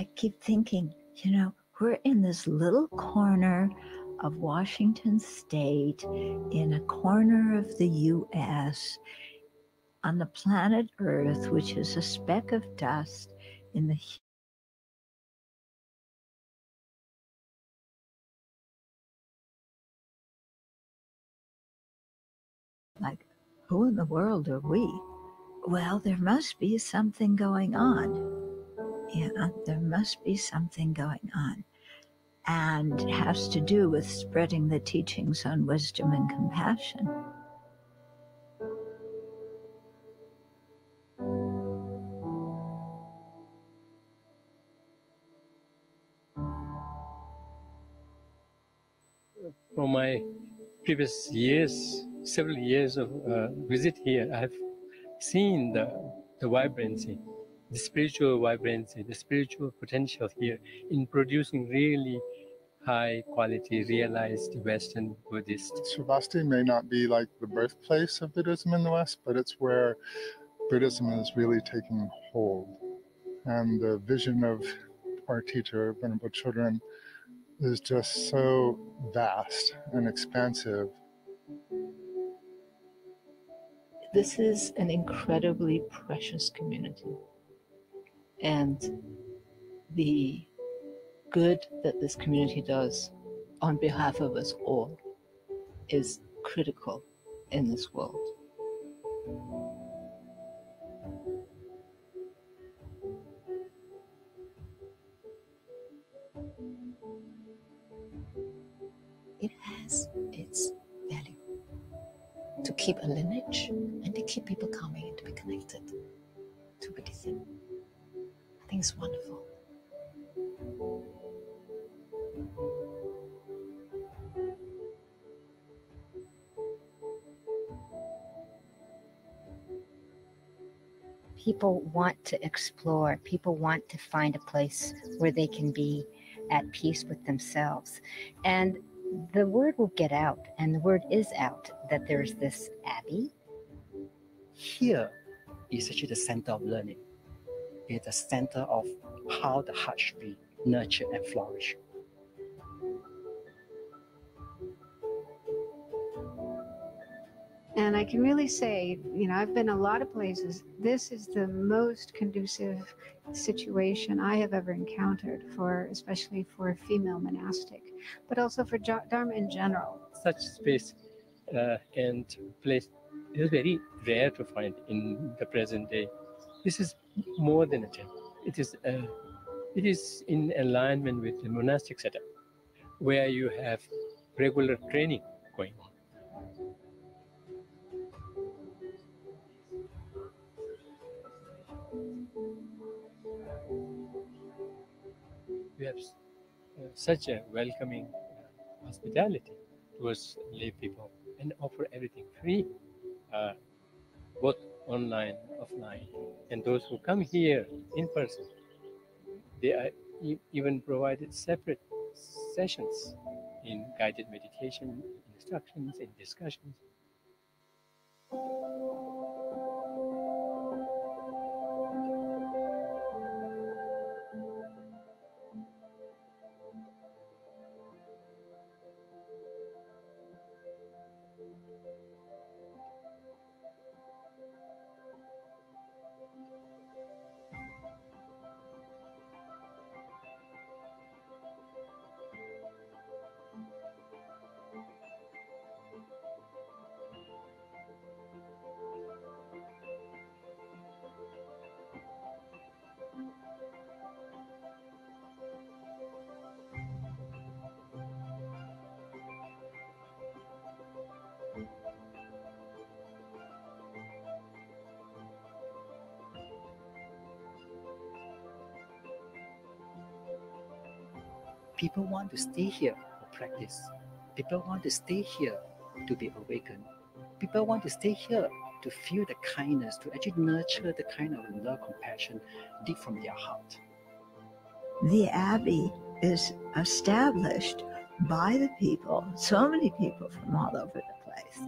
I keep thinking, you know, we're in this little corner of Washington State, in a corner of the U.S., on the planet Earth, which is a speck of dust in the like, who in the world are we? Well, there must be something going on. Yeah, there must be something going on. And it has to do with spreading the teachings on wisdom and compassion. For my previous years, several years of visit here, I have seen the vibrancy, the spiritual vibrancy, the spiritual potential here in producing really high quality, realized Western Buddhists. Sravasti may not be like the birthplace of Buddhism in the West, but it's where Buddhism is really taking hold. And the vision of our teacher, Venerable Chodron, is just so vast and expansive. This is an incredibly precious community. And the good that this community does on behalf of us all is critical in this world. It has its value to keep a lineage and to keep people coming and to be connected to Buddhism. I think it's wonderful. People want to explore. People want to find a place where they can be at peace with themselves. And the word will get out, and the word is out, that there's this abbey. Here is actually the center of learning. It's the center of how the heart should be nurtured and flourish. And I can really say, you know, I've been a lot of places. This is the most conducive situation I have ever encountered for, especially for a female monastic, but also for Dharma in general. Such space and place is very rare to find in the present day. This is more than a temple. It is in alignment with the monastic setup, where you have regular training going on. We have such a welcoming hospitality towards lay people and offer everything free, both online, offline. And those who come here in person, they are even provided separate sessions in guided meditation, instructions, and discussions. People want to stay here for practice. People want to stay here to be awakened. People want to stay here to feel the kindness, to actually nurture the kind of love, compassion deep from their heart. The Abbey is established by the people, so many people from all over the place,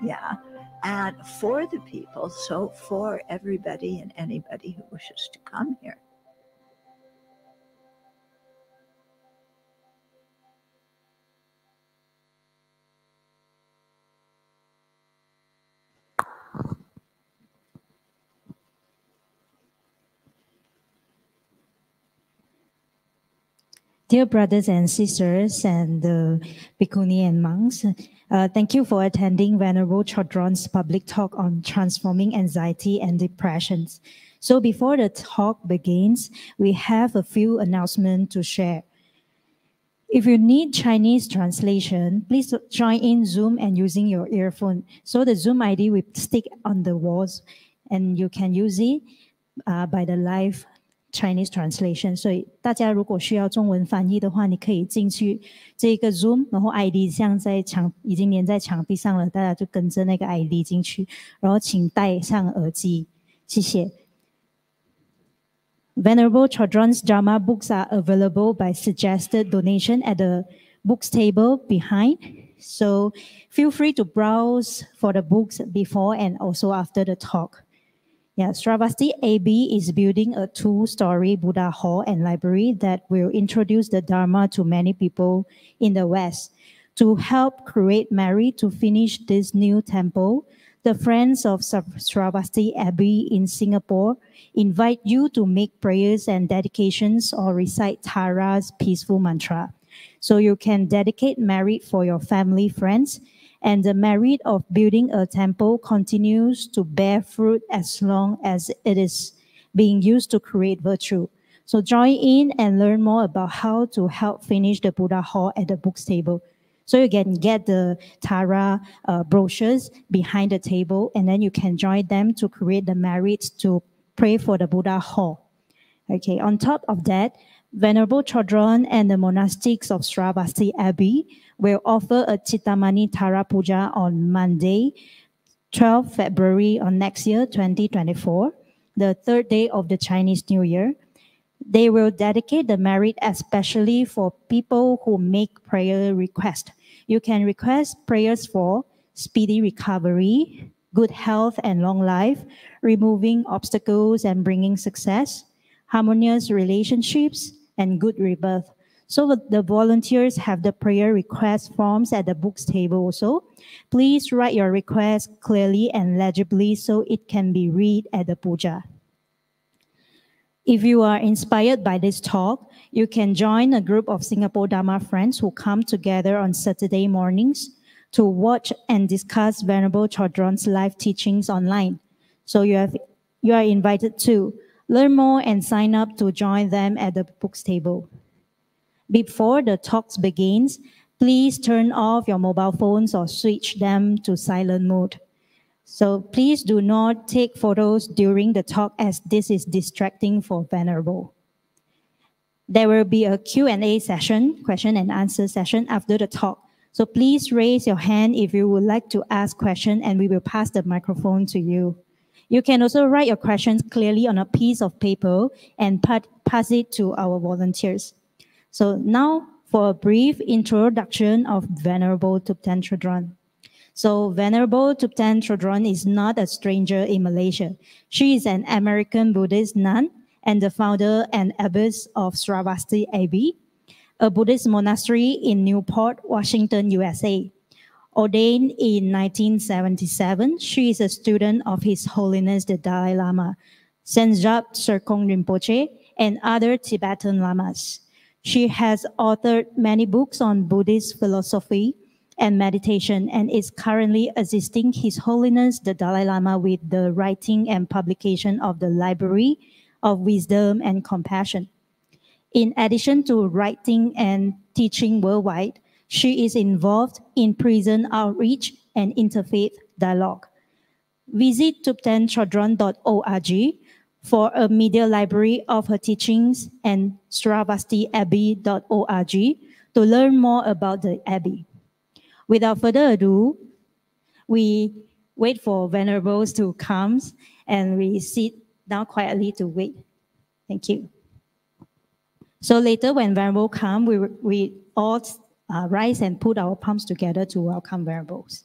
yeah, and for the people, so for everybody and anybody who wishes to come here. Dear brothers and sisters and the bhikkhuni and monks, thank you for attending Venerable Chodron's public talk on transforming anxiety and depressions. So before the talk begins, we have a few announcements to share. If you need Chinese translation, please join in Zoom and using your earphone. So the Zoom ID will stick on the walls and you can use it by the live Chinese translation. 所以大家如果需要中文翻译的话，你可以进去这个 Zoom， 然后 ID 像在已经粘在墙壁上了，大家就跟着那个 ID 进去，然后请戴上耳机，谢谢。Venerable Chodron's Dhamma books are available by suggested donation at the books table behind. So feel free to browse for the books before and also after the talk. Yeah, Sravasti AB is building a 2-story Buddha hall and library that will introduce the Dharma to many people in the West. To help create Mary to finish this new temple, the Friends of Sravasti Abbey in Singapore invite you to make prayers and dedications or recite Tara's peaceful mantra. So you can dedicate merit for your family, friends, and the merit of building a temple continues to bear fruit as long as it is being used to create virtue. So join in and learn more about how to help finish the Buddha hall at the books table. So you can get the Tara brochures behind the table, and then you can join them to create the merits to pray for the Buddha hall. Okay, on top of that, Venerable Chodron and the monastics of Sravasti Abbey will offer a Chittamani Tara Puja on Monday, 12 February on next year, 2024, the third day of the Chinese New Year. They will dedicate the merit especially for people who make prayer requests. You can request prayers for speedy recovery, good health and long life, removing obstacles and bringing success, harmonious relationships, and good rebirth. So the volunteers have the prayer request forms at the books table also. Please write your request clearly and legibly so it can be read at the puja. If you are inspired by this talk, you can join a group of Singapore Dhamma friends who come together on Saturday mornings to watch and discuss Venerable Chodron's live teachings online. So you are invited to learn more and sign up to join them at the books table. Before the talks begins, please turn off your mobile phones or switch them to silent mode. So please do not take photos during the talk as this is distracting for Venerable. There will be a Q&A session, question and answer session after the talk. So please raise your hand if you would like to ask questions and we will pass the microphone to you. You can also write your questions clearly on a piece of paper and pass it to our volunteers. So now for a brief introduction of Venerable Thubten Chodron. So Venerable Thubten Chodron is not a stranger in Malaysia. She is an American Buddhist nun and the founder and abbess of Sravasti Abbey, a Buddhist monastery in Newport, Washington, USA. Ordained in 1977, she is a student of His Holiness the Dalai Lama, Senjab Serkong Rinpoche, and other Tibetan lamas. She has authored many books on Buddhist philosophy and meditation and is currently assisting His Holiness the Dalai Lama with the writing and publication of the Library of Wisdom and Compassion. In addition to writing and teaching worldwide, she is involved in prison outreach and interfaith dialogue. Visit thubtenchodron.org for a media library of her teachings and sravastiabbey.org to learn more about the Abbey. Without further ado, we wait for Venerables to come and we sit down quietly to wait. Thank you. So later when Venerable come, we all rise and put our palms together to welcome Venerables.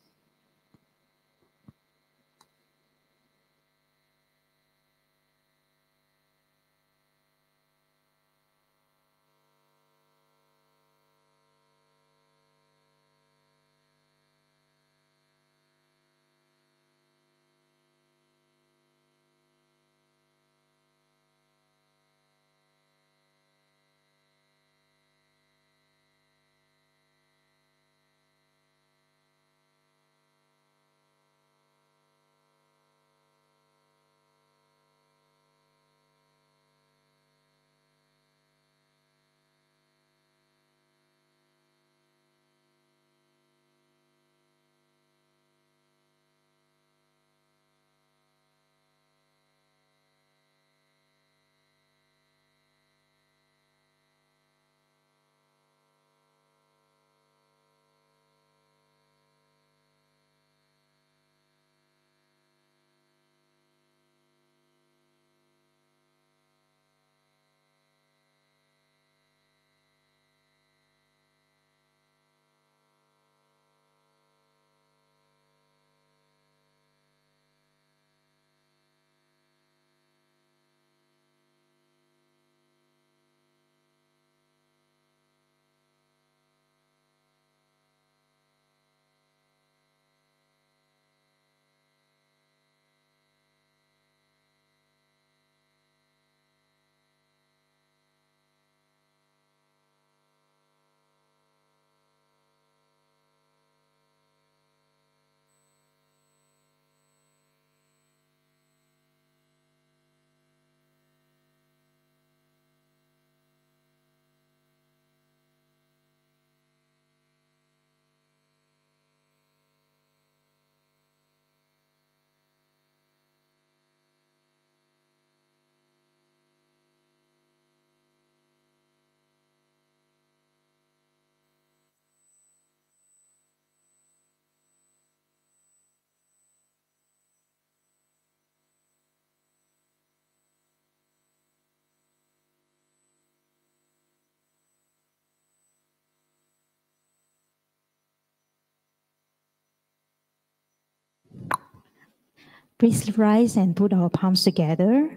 Please rise and put our palms together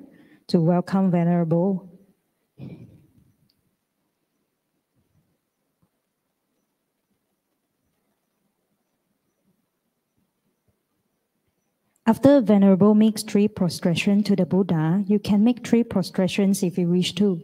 to welcome Venerable. After Venerable makes 3 prostrations to the Buddha, you can make 3 prostrations if you wish to.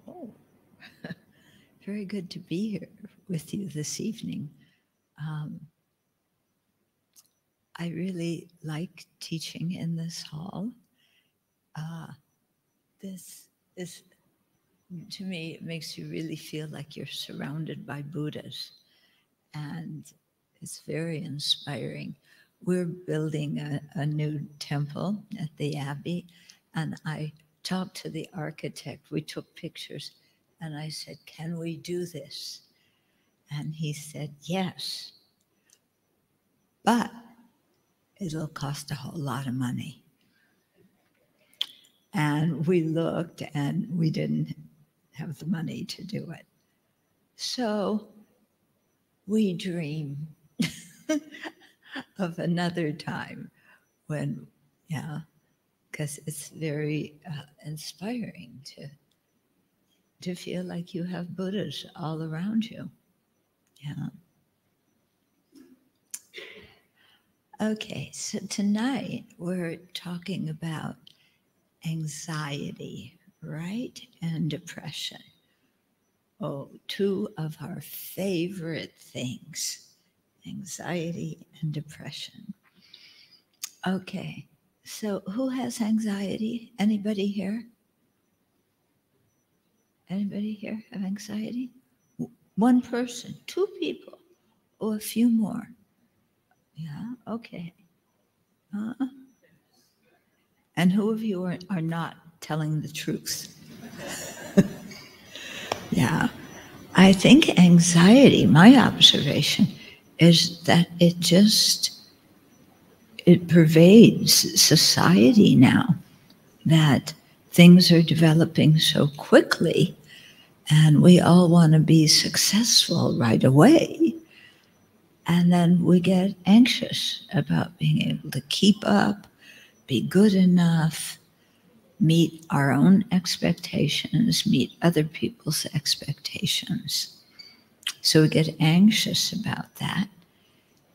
Oh, very good to be here with you this evening. I really like teaching in this hall. This is, to me, it makes you really feel like you're surrounded by Buddhas, and it's very inspiring. We're building a new temple at the Abbey, and I talked to the architect. We took pictures, and I said, "Can we do this?" And he said, "Yes, but it'll cost a whole lot of money." And we looked, and we didn't have the money to do it. So we dream of another time when, because it's very inspiring to feel like you have Buddhas all around you. Yeah. Okay, so tonight we're talking about anxiety, right? And depression. Oh, 2 of our favorite things, anxiety and depression. Okay, so who has anxiety? Anybody here? Anybody here have anxiety? 1 person, 2 people, or a few more. Yeah, okay. And who of you are not telling the truth? Yeah, I think anxiety, my observation, is that it pervades society now, that things are developing so quickly and we all want to be successful right away. And then we get anxious about being able to keep up, be good enough, meet our own expectations, meet other people's expectations. So we get anxious about that.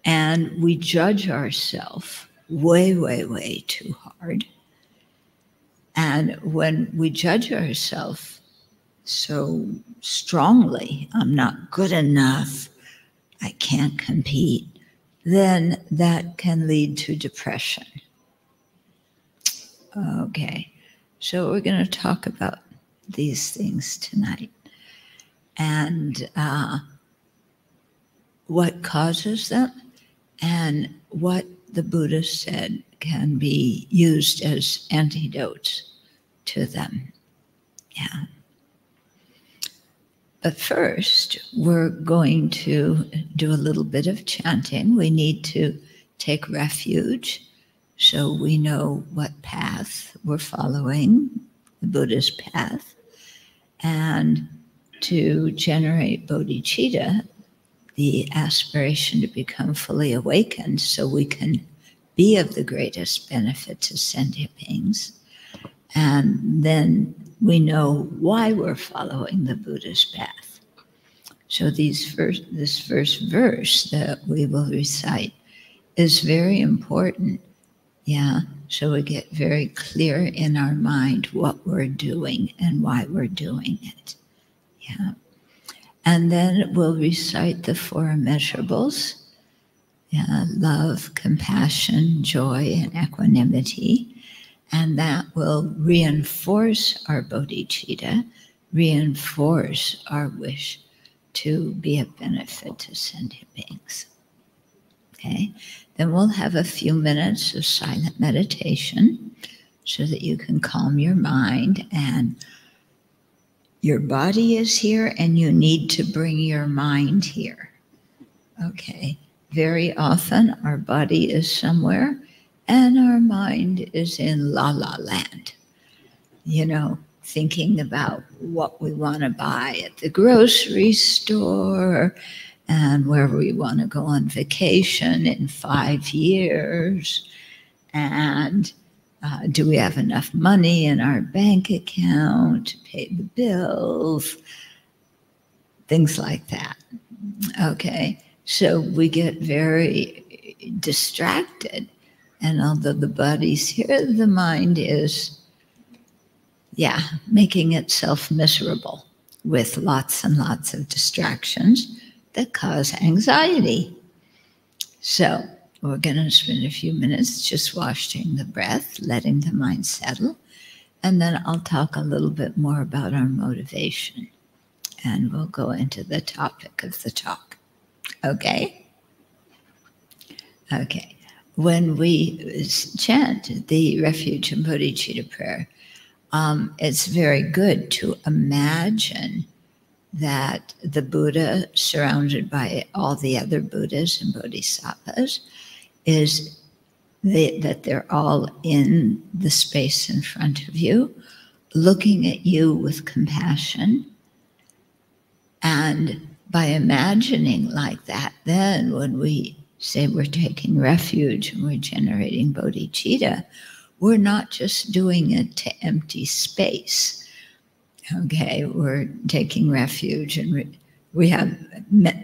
And we judge ourselves way, way, way too hard. And when we judge ourselves so strongly, I'm not good enough, I can't compete, then that can lead to depression. Okay, so we're going to talk about these things tonight. And what causes them, and what the Buddha said can be used as antidotes to them. Yeah. But first, we're going to do a little bit of chanting. We need to take refuge so we know what path we're following, the Buddha's path, and to generate bodhicitta, the aspiration to become fully awakened so we can be of the greatest benefit to sentient beings. And then we know why we're following the Buddha's path. So this first verse that we will recite is very important. Yeah, so we get very clear in our mind what we're doing and why we're doing it. Yeah. And then we'll recite the 4 immeasurables. Yeah, love, compassion, joy, and equanimity. And that will reinforce our bodhicitta, reinforce our wish to be of benefit to sentient beings. Okay, then we'll have a few minutes of silent meditation so that you can calm your mind, and your body is here and you need to bring your mind here. Okay, very often our body is somewhere and our mind is in la la land, you know, thinking about what we want to buy at the grocery store and where we want to go on vacation in 5 years, and do we have enough money in our bank account to pay the bills, things like that. Okay, so we get very distracted, and although the body's here, the mind is, yeah, making itself miserable with lots and lots of distractions that cause anxiety. So we're going to spend a few minutes just watching the breath, letting the mind settle, and then I'll talk a little bit more about our motivation, and we'll go into the topic of the talk. Okay? Okay. When we chant the refuge and bodhicitta prayer, it's very good to imagine that the Buddha, surrounded by all the other Buddhas and Bodhisattvas, that they're all in the space in front of you, looking at you with compassion. And by imagining like that, then when we say we're taking refuge and we're generating bodhicitta, we're not just doing it to empty space. Okay, we're taking refuge and we have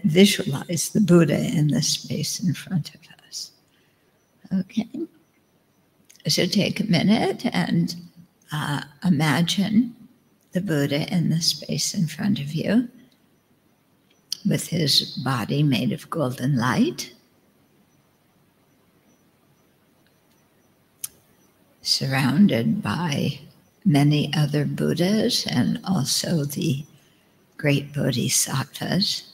visualized the Buddha in the space in front of us. Okay, so take a minute and imagine the Buddha in the space in front of you with his body made of golden light, surrounded by many other Buddhas and also the great Bodhisattvas.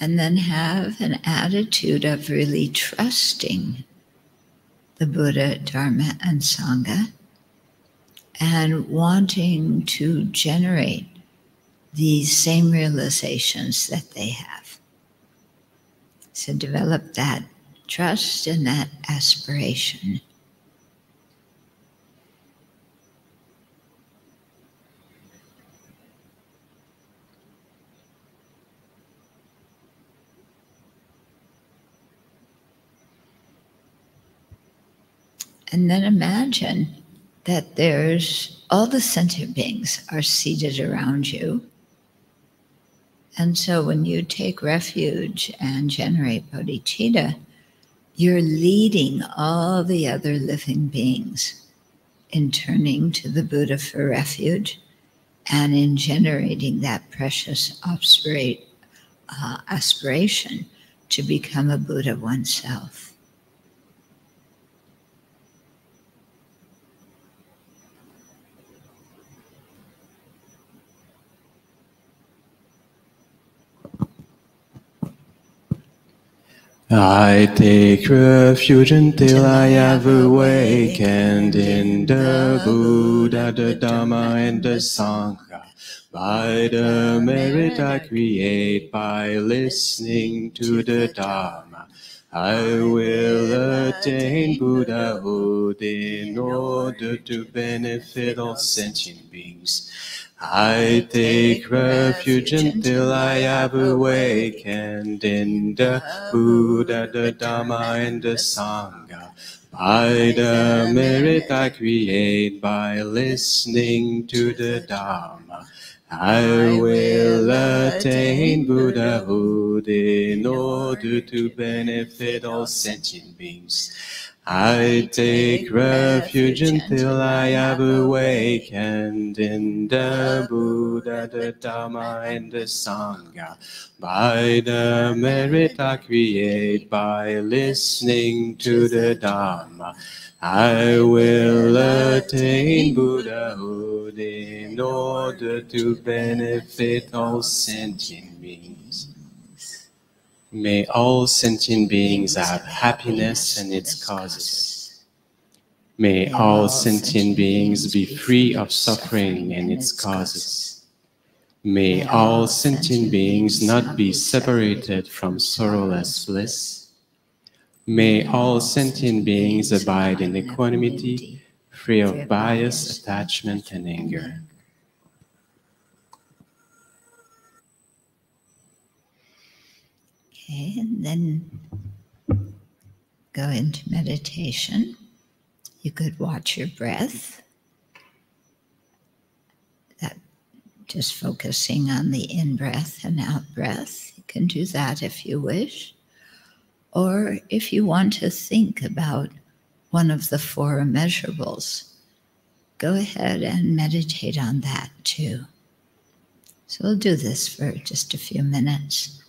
And then have an attitude of really trusting the Buddha, Dharma, and Sangha, and wanting to generate these same realizations that they have. So develop that trust and that aspiration. And then imagine that there's all the sentient beings are seated around you. And so when you take refuge and generate bodhicitta, you're leading all the other living beings in turning to the Buddha for refuge and in generating that precious aspiration to become a Buddha oneself. I take refuge until I have awakened in the Buddha, the Dhamma, and the Sangha. By the merit I create by listening to the Dhamma, I will attain Buddhahood in order to benefit all sentient beings. I take refuge until I have awakened in the Buddha, the Dhamma, and the Sangha. By the merit I create by listening to the Dhamma, I will attain Buddhahood in order to benefit all sentient beings. I take refuge until I have awakened in the Buddha, the Dhamma, and the Sangha. By the merit I create by listening to the Dhamma, I will attain Buddhahood in order to benefit all sentient beings. May all sentient beings have happiness and its causes. May all sentient beings be free of suffering and its causes. May all sentient beings not be separated from sorrowless bliss. May all sentient beings abide in equanimity, free of bias, attachment, and anger. Okay, and then go into meditation. You could watch your breath, that just focusing on the in-breath and out-breath. You can do that if you wish. Or if you want to think about one of the four immeasurables, go ahead and meditate on that too. So we'll do this for just a few minutes.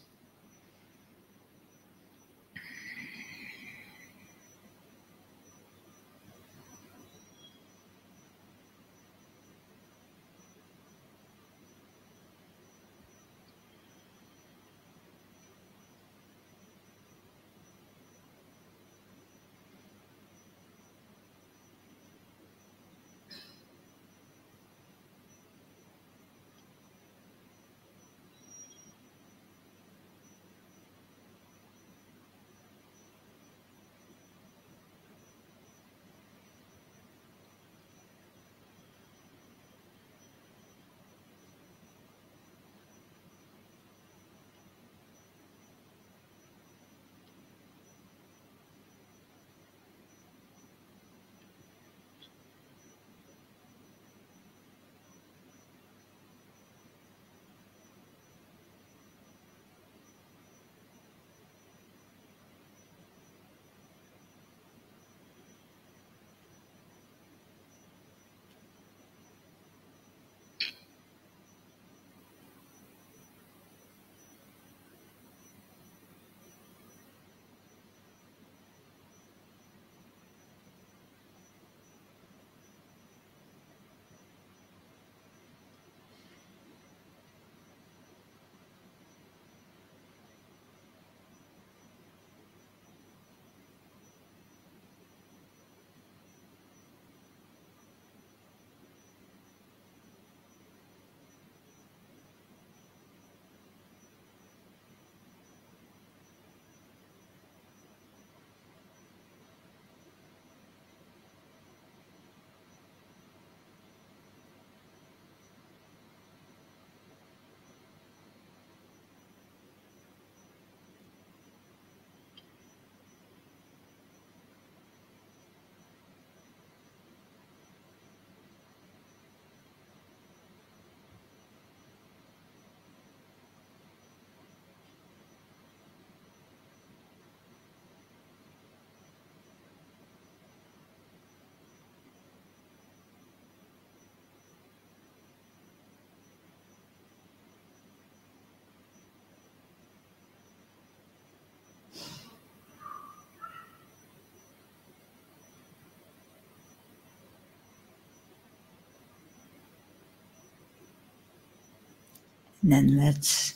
And then let's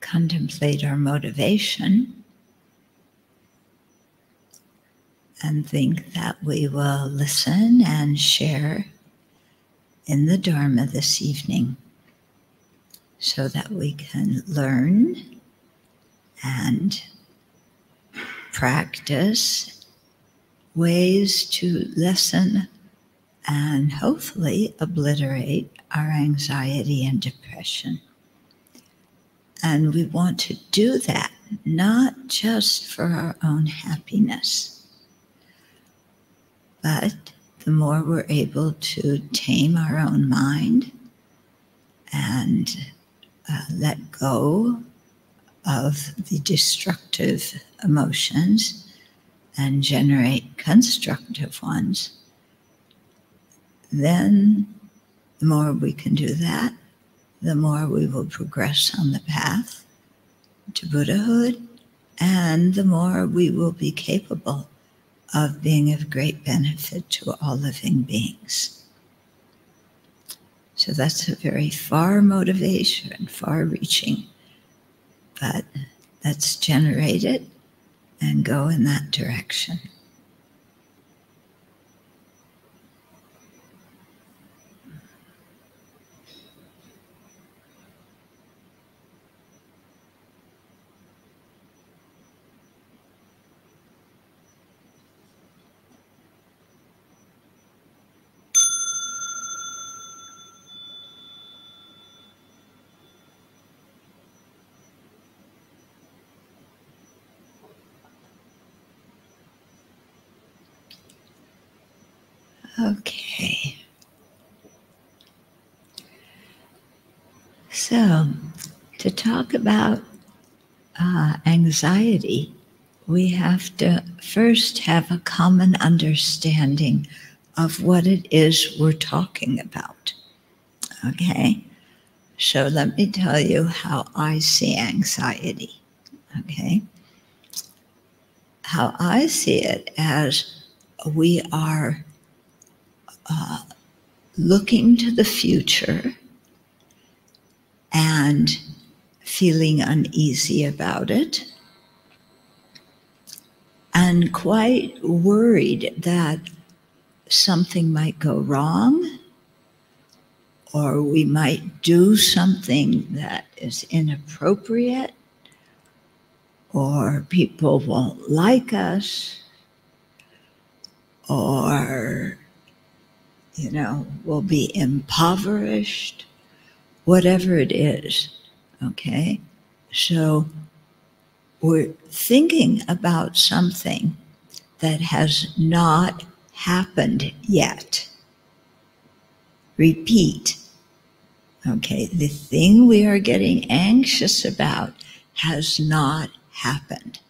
contemplate our motivation and think that we will listen and share in the Dharma this evening so that we can learn and practice ways to lessen and hopefully obliterate our anxiety and depression. And we want to do that not just for our own happiness, but the more we're able to tame our own mind and let go of the destructive emotions and generate constructive ones, then the more we can do that, the more we will progress on the path to Buddhahood, and the more we will be capable of being of great benefit to all living beings. So that's a very far motivation, far-reaching, but let's generate it and go in that direction. Okay. So, to talk about anxiety, we have to first have a common understanding of what it is we're talking about. Okay? So, let me tell you how I see anxiety. Okay? How I see it as we are looking to the future and feeling uneasy about it, and quite worried that something might go wrong, or we might do something that is inappropriate, or people won't like us, or we'll be impoverished, whatever it is, okay? So we're thinking about something that has not happened yet. Repeat, okay? The thing we are getting anxious about has not happened.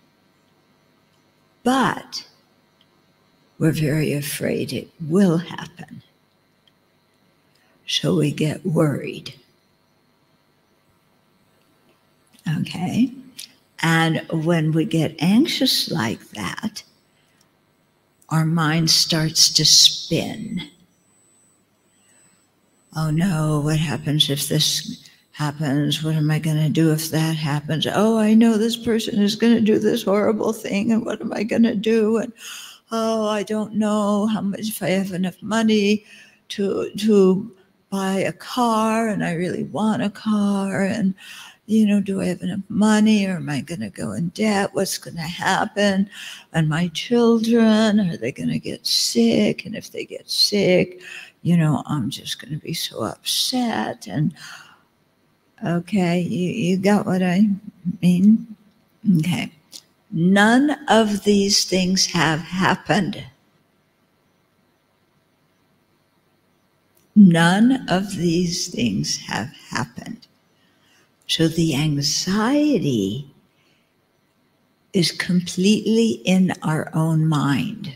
But we're very afraid it will happen. So we get worried. Okay? And when we get anxious like that, our mind starts to spin. Oh no, what happens if this happens? What am I going to do if that happens? Oh, I know this person is going to do this horrible thing, and what am I going to do? And oh, I don't know how much, if I have enough money to buy a car, and I really want a car, and do I have enough money, or am I going to go in debt? What's going to happen? And my children, are they going to get sick? And if they get sick, I'm just going to be so upset. And okay, you got what I mean? Okay. None of these things have happened. None of these things have happened. So the anxiety is completely in our own mind.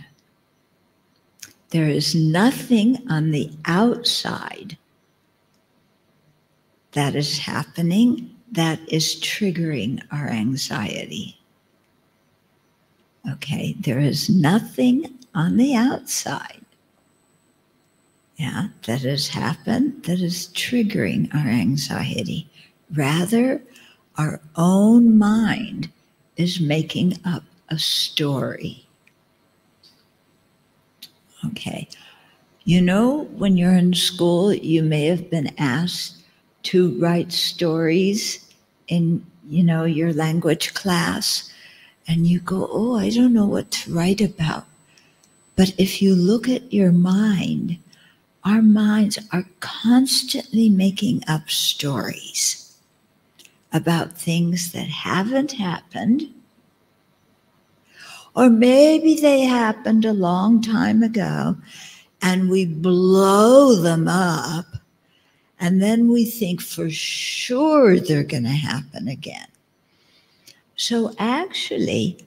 There is nothing on the outside that is happening that is triggering our anxiety. Okay, there is nothing on the outside that has happened that is triggering our anxiety. Rather, our own mind is making up a story. Okay. When you're in school, you may have been asked to write stories in, your language class, and you go, oh, I don't know what to write about. But if you look at your mind, our minds are constantly making up stories about things that haven't happened, or maybe they happened a long time ago and we blow them up, and then we think for sure they're going to happen again. So actually,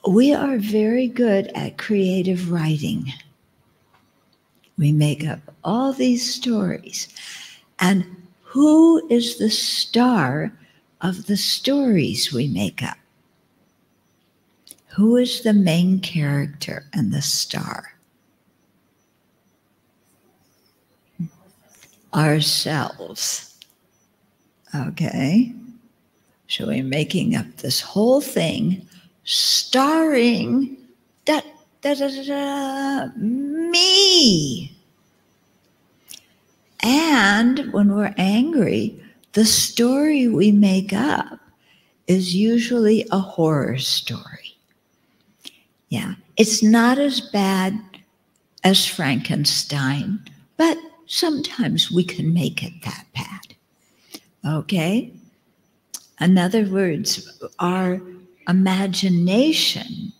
we are very good at creative writing. We make up all these stories. And who is the star of the stories we make up? Who is the main character and the star? Ourselves. Okay? So we're making up this whole thing starring me. And when we're angry, the story we make up is usually a horror story. Yeah, it's not as bad as Frankenstein, but sometimes we can make it that bad. Okay? In other words, our imagination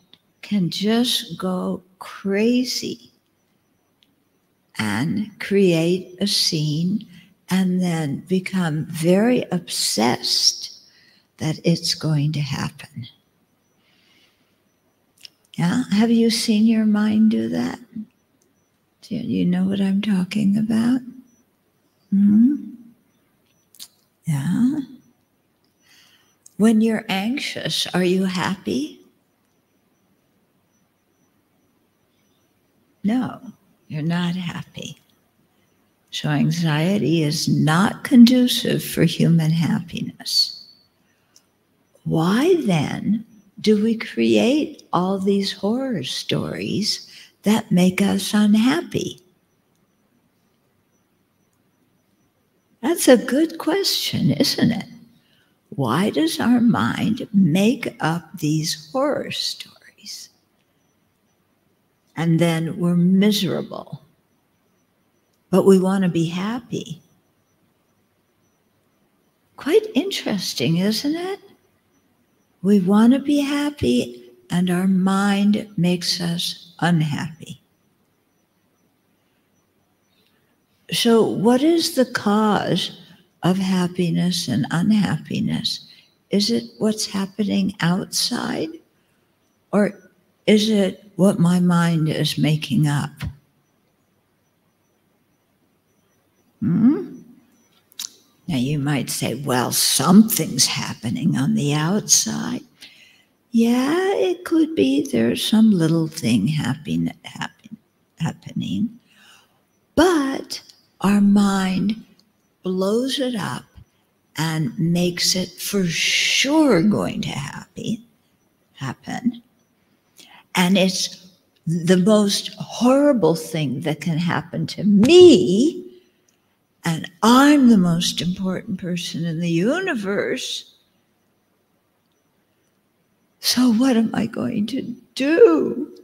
can just go crazy and create a scene and then become very obsessed that it's going to happen. Yeah, have you seen your mind do that? Do you know what I'm talking about? Yeah. When you're anxious, are you happy? No, you're not happy. So anxiety is not conducive for human happiness. Why then do we create all these horror stories that make us unhappy? That's a good question, isn't it? Why does our mind make up these horror stories? And then we're miserable, but we want to be happy. Quite interesting, isn't it? We want to be happy, and our mind makes us unhappy. So what is the cause of happiness and unhappiness? Is it what's happening outside, or is it what my mind is making up? Now you might say, well, something's happening on the outside. Yeah, it could be there's some little thing happening. But our mind blows it up and makes it for sure going to happen. And it's the most horrible thing that can happen to me, and I'm the most important person in the universe. So what am I going to do?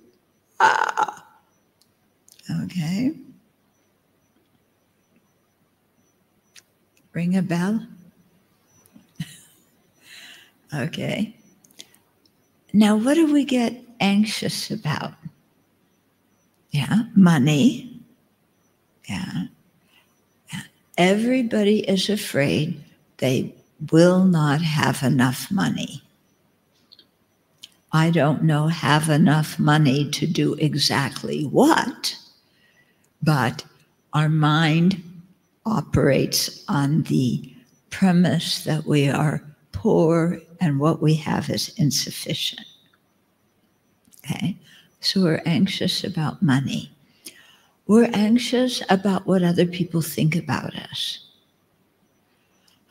Okay. Ring a bell? Okay. Now, what do we get anxious about? Yeah, money. Yeah. Everybody is afraid they will not have enough money. I don't know, have enough money to do exactly what, but our mind operates on the premise that we are poor and what we have is insufficient. Okay, so we're anxious about money. We're anxious about what other people think about us.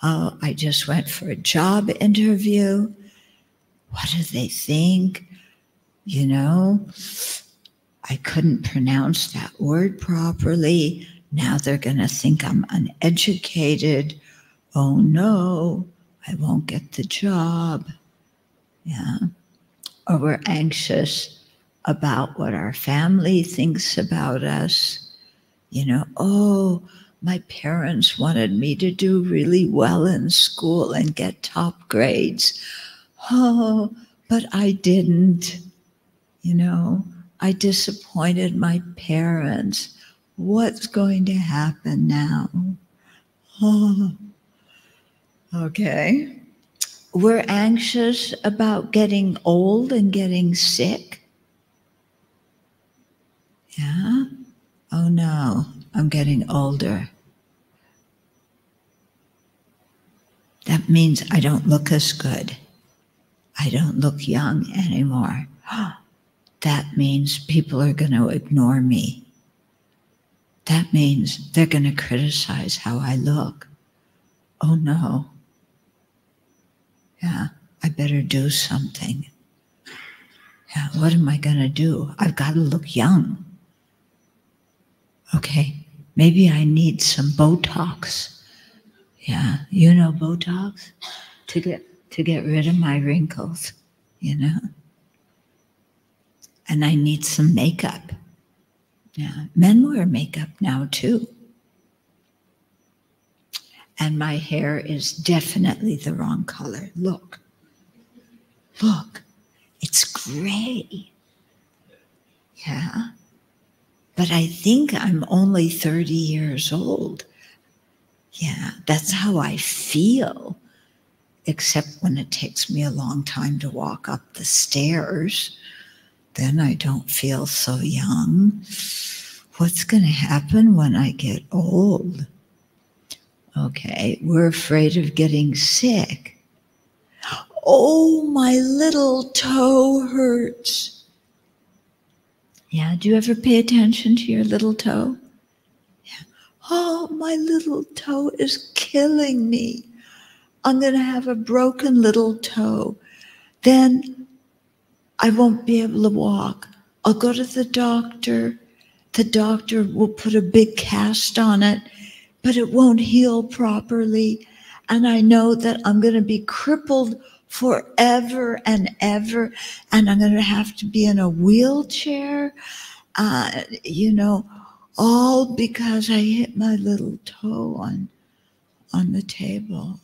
Oh, I just went for a job interview. What do they think? You know, I couldn't pronounce that word properly. Now they're going to think I'm uneducated. Oh no, I won't get the job. Yeah. Or we're anxious about what our family thinks about us. You know, oh, my parents wanted me to do really well in school and get top grades. Oh, but I didn't. You know, I disappointed my parents. What's going to happen now? Oh, okay. We're anxious about getting old and getting sick. Yeah. Oh no, I'm getting older. That means I don't look as good. I don't look young anymore. That means people are going to ignore me. That means they're going to criticize how I look. Oh no. Yeah, I better do something. Yeah, what am I going to do? I've got to look young. Okay, maybe I need some Botox. Yeah, you know Botox? To get rid of my wrinkles, you know? And I need some makeup. Yeah, men wear makeup now too. And my hair is definitely the wrong color. Look, it's gray. Yeah, but I think I'm only 30 years old. Yeah, that's how I feel, except when it takes me a long time to walk up the stairs. Then I don't feel so young. What's going to happen when I get old? Okay, we're afraid of getting sick. Oh, my little toe hurts. Yeah, do you ever pay attention to your little toe? Yeah. Oh, my little toe is killing me. I'm going to have a broken little toe. Then I won't be able to walk. I'll go to the doctor. The doctor will put a big cast on it, but it won't heal properly. And I know that I'm going to be crippled forever and ever. And I'm going to have to be in a wheelchair, you know, all because I hit my little toe on the table.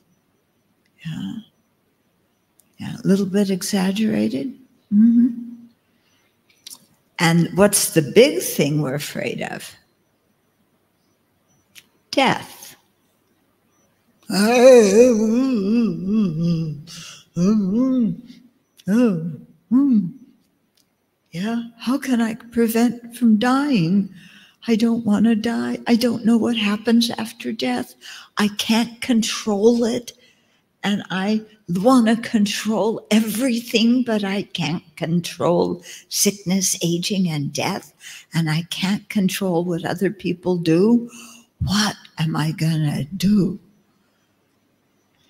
Yeah. Yeah, a little bit exaggerated. Mm-hmm. And what's the big thing we're afraid of? Death. Yeah, how can I prevent from dying? I don't want to die. I don't know what happens after death. I can't control it. And I want to control everything, but I can't control sickness, aging, and death. And I can't control what other people do. What am I going to do?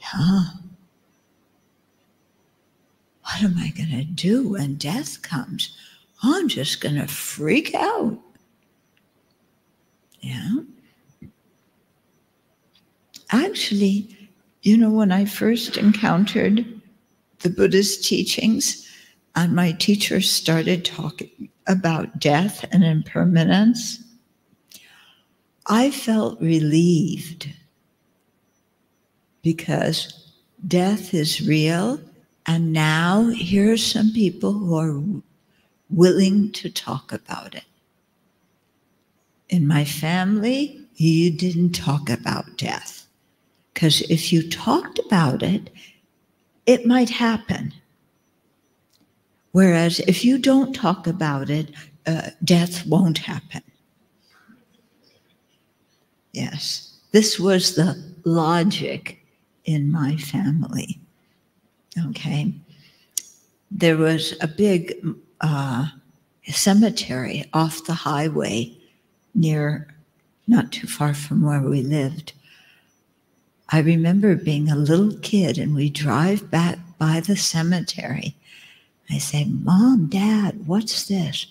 Huh? What am I going to do when death comes? I'm just going to freak out. Yeah. Actually, you know, when I first encountered the Buddha's teachings and my teacher started talking about death and impermanence, I felt relieved because death is real, and now here are some people who are willing to talk about it. In my family, you didn't talk about death. Because if you talked about it, it might happen. Whereas if you don't talk about it, death won't happen. Yes, this was the logic in my family. Okay. There was a big cemetery off the highway near, not too far from where we lived. I remember being a little kid and we drive back by the cemetery. I say, Mom, Dad, what's this?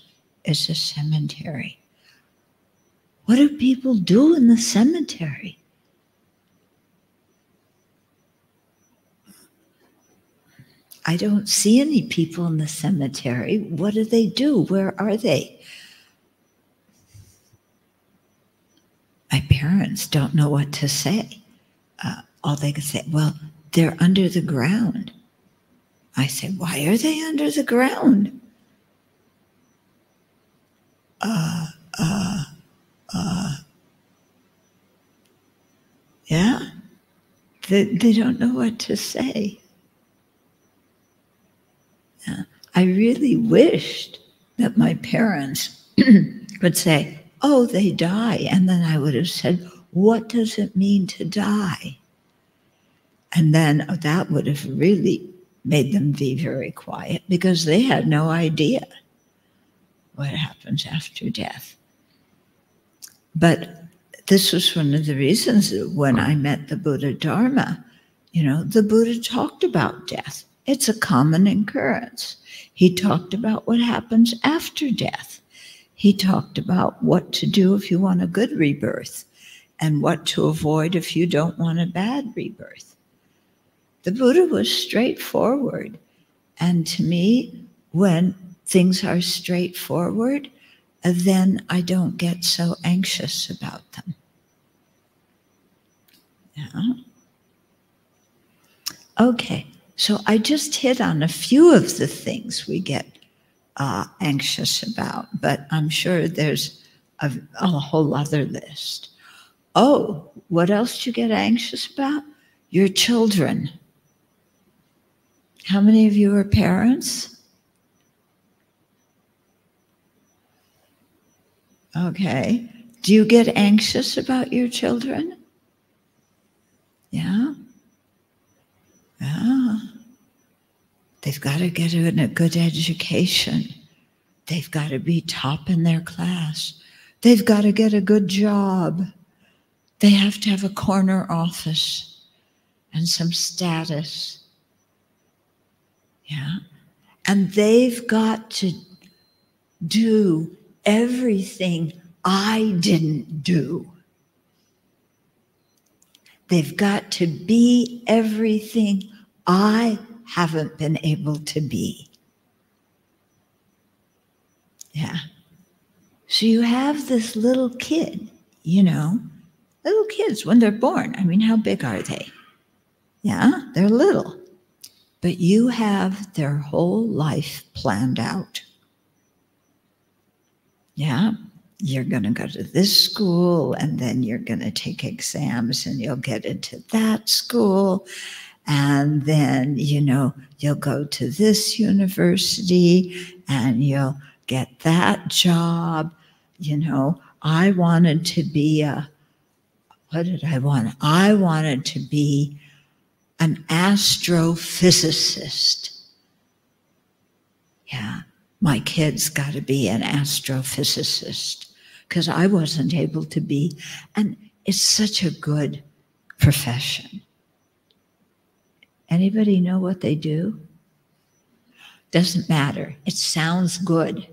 It's a cemetery. What do people do in the cemetery? I don't see any people in the cemetery. What do they do? Where are they? parents don't know what to say. All they can say, well, they're under the ground. I say, why are they under the ground? Yeah, they don't know what to say. Yeah. I really wished that my parents would say, oh, they die. And then I would have said, what does it mean to die? And then that would have really made them be very quiet, because they had no idea what happens after death. But this was one of the reasons that when I met the Buddha Dharma, you know, the Buddha talked about death. It's a common occurrence. He talked about what happens after death. He talked about what to do if you want a good rebirth and what to avoid if you don't want a bad rebirth. The Buddha was straightforward. And to me, when things are straightforward, then I don't get so anxious about them. Yeah. Okay, so I just hit on a few of the things we get anxious about, but I'm sure there's a whole other list. Oh, what else do you get anxious about? Your children. How many of you are parents? Okay. Do you get anxious about your children? Yeah. Yeah. They've got to get a good education. They've got to be top in their class. They've got to get a good job. They have to have a corner office and some status. Yeah. And they've got to do everything I didn't do. They've got to be everything I haven't been able to be. Yeah. So you have this little kid, you know, little kids when they're born. I mean, how big are they? Yeah, they're little. But you have their whole life planned out. Yeah. You're going to go to this school, and then you're going to take exams, and you'll get into that school. And then, you know, you'll go to this university, and you'll get that job. You know, I wanted to be what did I want? I wanted to be an astrophysicist. Yeah, my kid's got to be an astrophysicist, because I wasn't able to be. And it's such a good profession. Anybody know what they do? Doesn't matter. It sounds good.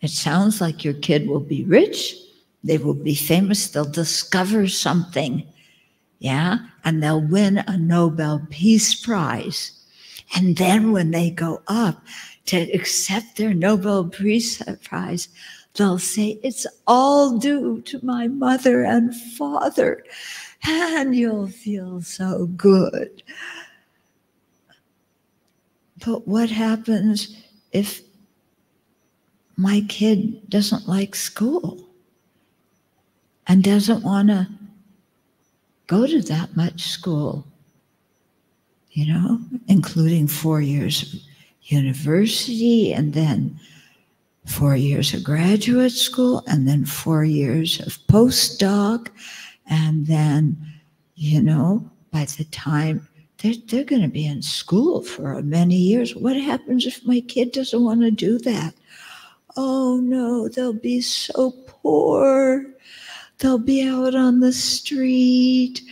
It sounds like your kid will be rich. They will be famous. They'll discover something. Yeah. And they'll win a Nobel Peace Prize. And then when they go up to accept their Nobel Peace Prize, they'll say, it's all due to my mother and father. And you'll feel so good. But what happens if my kid doesn't like school and doesn't want to go to that much school? You know, including 4 years of university, and then 4 years of graduate school, and then 4 years of postdoc. And then, you know, by the time they're going to be in school for many years, what happens if my kid doesn't want to do that? Oh no, they'll be so poor. They'll be out on the street.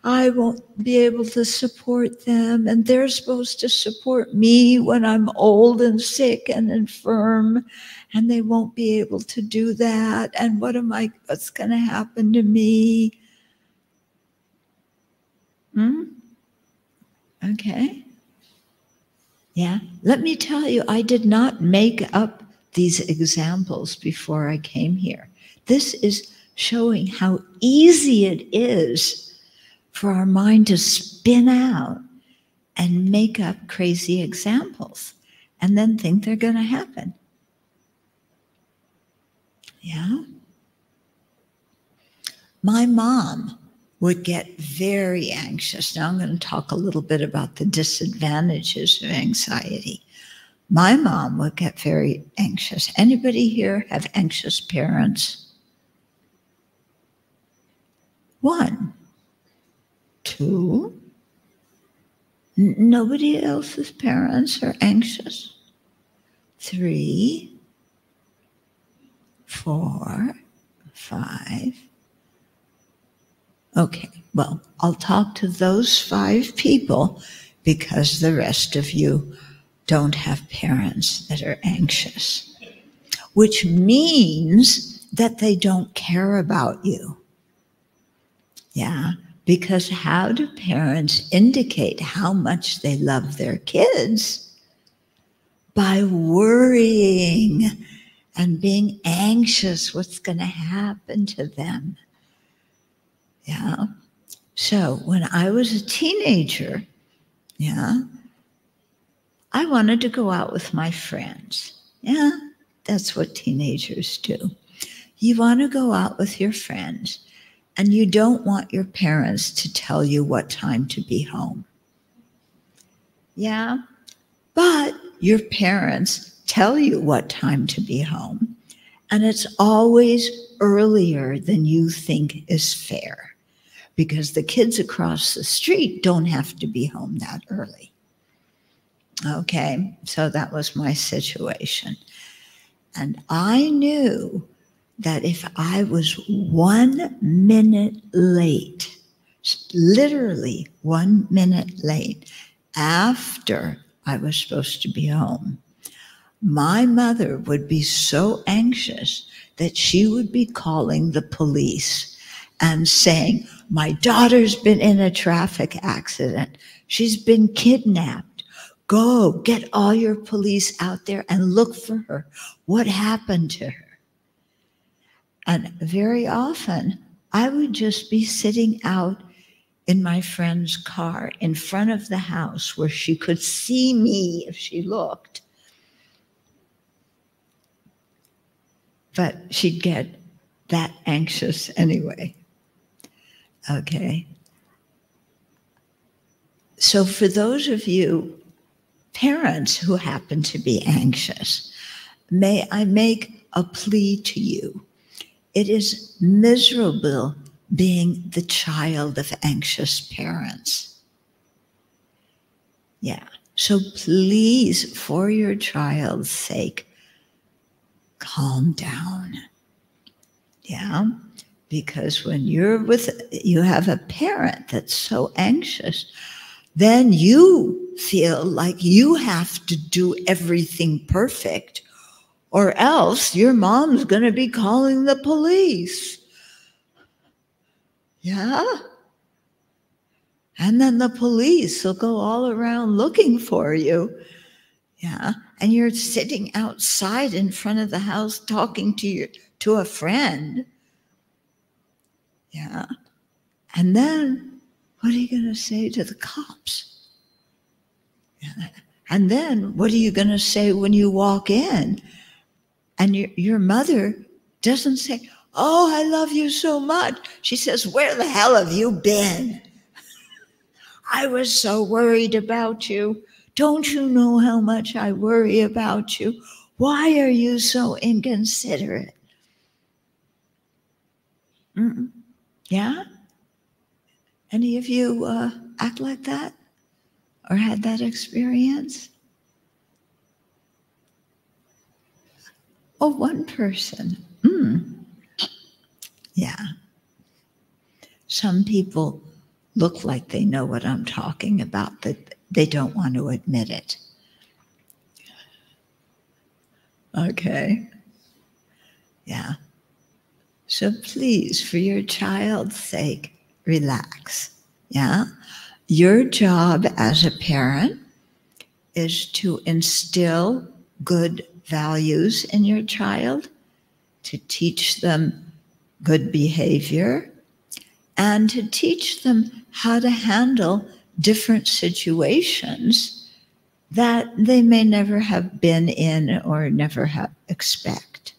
I won't be able to support them, and they're supposed to support me when I'm old and sick and infirm, and they won't be able to do that. And what's going to happen to me? Okay. Yeah. Let me tell you, I did not make up these examples before I came here. This is showing how easy it is for our mind to spin out and make up crazy examples and then think they're going to happen. Yeah. My mom would get very anxious. Now I'm going to talk a little bit about the disadvantages of anxiety. My mom would get very anxious. Anybody here have anxious parents? 1, 2. Nobody else's parents are anxious. 3, 4, 5. Okay, well, I'll talk to those 5 people because the rest of you don't have parents that are anxious, which means that they don't care about you. Yeah, because how do parents indicate how much they love their kids? By worrying and being anxious what's going to happen to them. Yeah. So when I was a teenager, yeah, I wanted to go out with my friends. Yeah, that's what teenagers do. You want to go out with your friends, and you don't want your parents to tell you what time to be home. Yeah, but your parents tell you what time to be home, and it's always earlier than you think is fair, because the kids across the street don't have to be home that early. Okay, so that was my situation. And I knew that if I was 1 minute late, literally 1 minute late after I was supposed to be home, my mother would be so anxious that she would be calling the police and saying, my daughter's been in a traffic accident. She's been kidnapped. Go, get all your police out there and look for her. What happened to her? And very often, I would just be sitting out in my friend's car in front of the house where she could see me if she looked. But she'd get that anxious anyway. Okay. So for those of you parents who happen to be anxious, may I make a plea to you. It is miserable being the child of anxious parents. Yeah, so please, for your child's sake, calm down. Yeah, because when you have a parent that's so anxious, then you feel like you have to do everything perfect, or else your mom's going to be calling the police. Yeah? And then the police will go all around looking for you. Yeah? And you're sitting outside in front of the house talking to a friend. Yeah? And then what are you going to say to the cops? Yeah. And then what are you going to say when you walk in? And your mother doesn't say, oh, I love you so much. She says, where the hell have you been? I was so worried about you. Don't you know how much I worry about you? Why are you so inconsiderate? Yeah? Any of you act like that or had that experience? Oh, one person. Yeah. Some people look like they know what I'm talking about, but they don't want to admit it. Okay. Yeah. So please, for your child's sake, relax. Yeah. Your job as a parent is to instill good values in your child, to teach them good behavior, and to teach them how to handle different situations that they may never have been in or never have expect.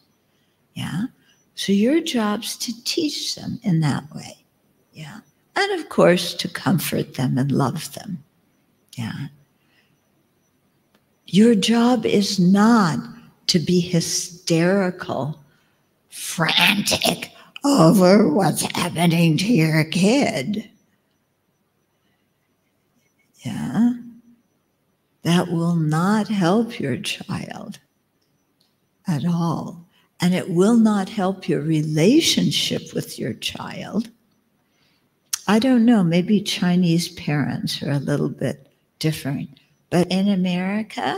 Yeah. So your job's to teach them in that way. Yeah. And of course, to comfort them and love them. Yeah. Your job is not to be hysterical, frantic over what's happening to your kid. Yeah. That will not help your child at all. And it will not help your relationship with your child. I don't know, maybe Chinese parents are a little bit different. But in America,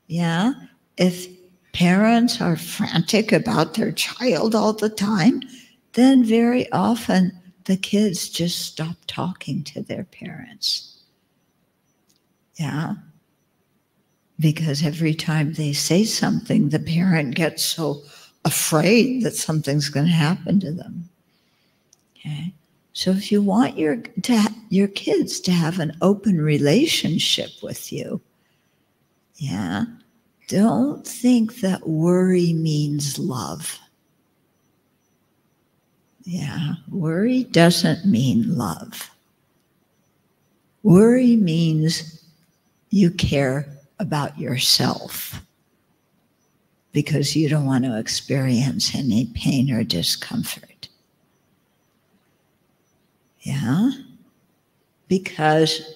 yeah, if parents are frantic about their child all the time, then very often the kids just stop talking to their parents. Yeah. Because every time they say something, the parent gets so afraid that something's going to happen to them. Okay. So if you want your kids to have an open relationship with you, yeah, don't think that worry means love. Yeah, worry doesn't mean love. Worry means you care about yourself because you don't want to experience any pain or discomfort. Yeah, because,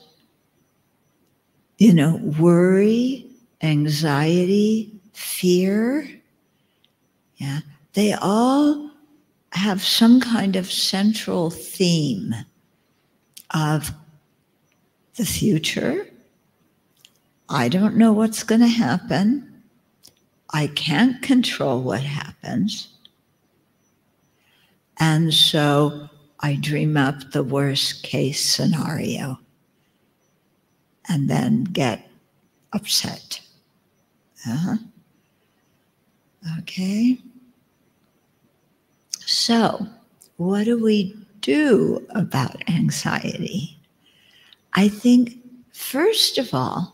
worry, anxiety, fear, yeah, they all have some kind of central theme of the future. I don't know what's going to happen. I can't control what happens. And so I dream up the worst case scenario and then get upset. Okay. So, what do we do about anxiety? I think, first of all,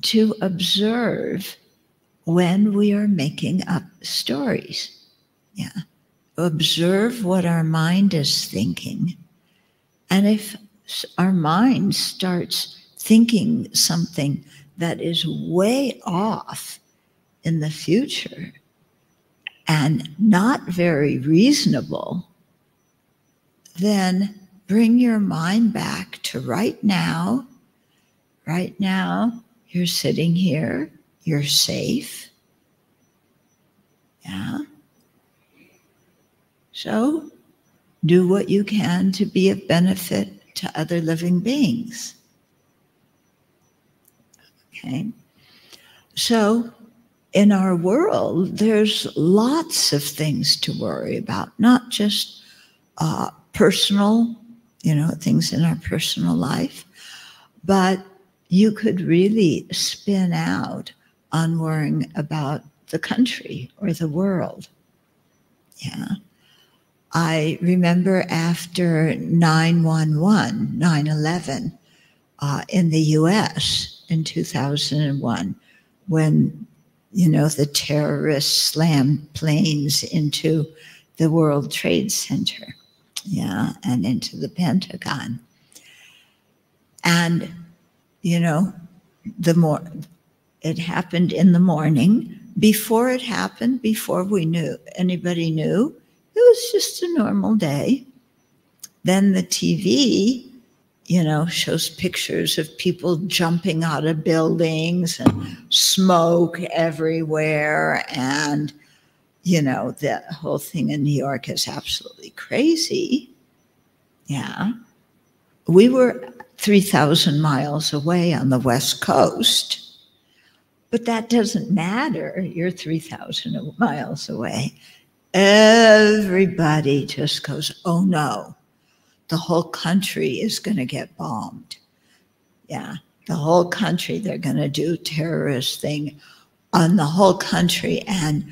to observe when we are making up stories. Yeah. Observe what our mind is thinking. And if our mind starts thinking something that is way off in the future and not very reasonable, then bring your mind back to right now. Right now, you're sitting here, you're safe. Yeah. So do what you can to be of benefit to other living beings. Okay. So in our world, there's lots of things to worry about, not just personal, things in our personal life, but you could really spin out on worrying about the country or the world. Yeah. I remember after 9/11 in the US in 2001, when, the terrorists slammed planes into the World Trade Center, yeah, and into the Pentagon. And, it happened in the morning. Before it happened, before anybody knew, it was just a normal day. Then the TV, shows pictures of people jumping out of buildings and smoke everywhere. And, the whole thing in New York is absolutely crazy. Yeah. We were 3,000 miles away on the West Coast. But that doesn't matter. You're 3,000 miles away. Everybody just goes, oh no, the whole country is going to get bombed. Yeah, the whole country, they're going to do terrorist thing on the whole country. And,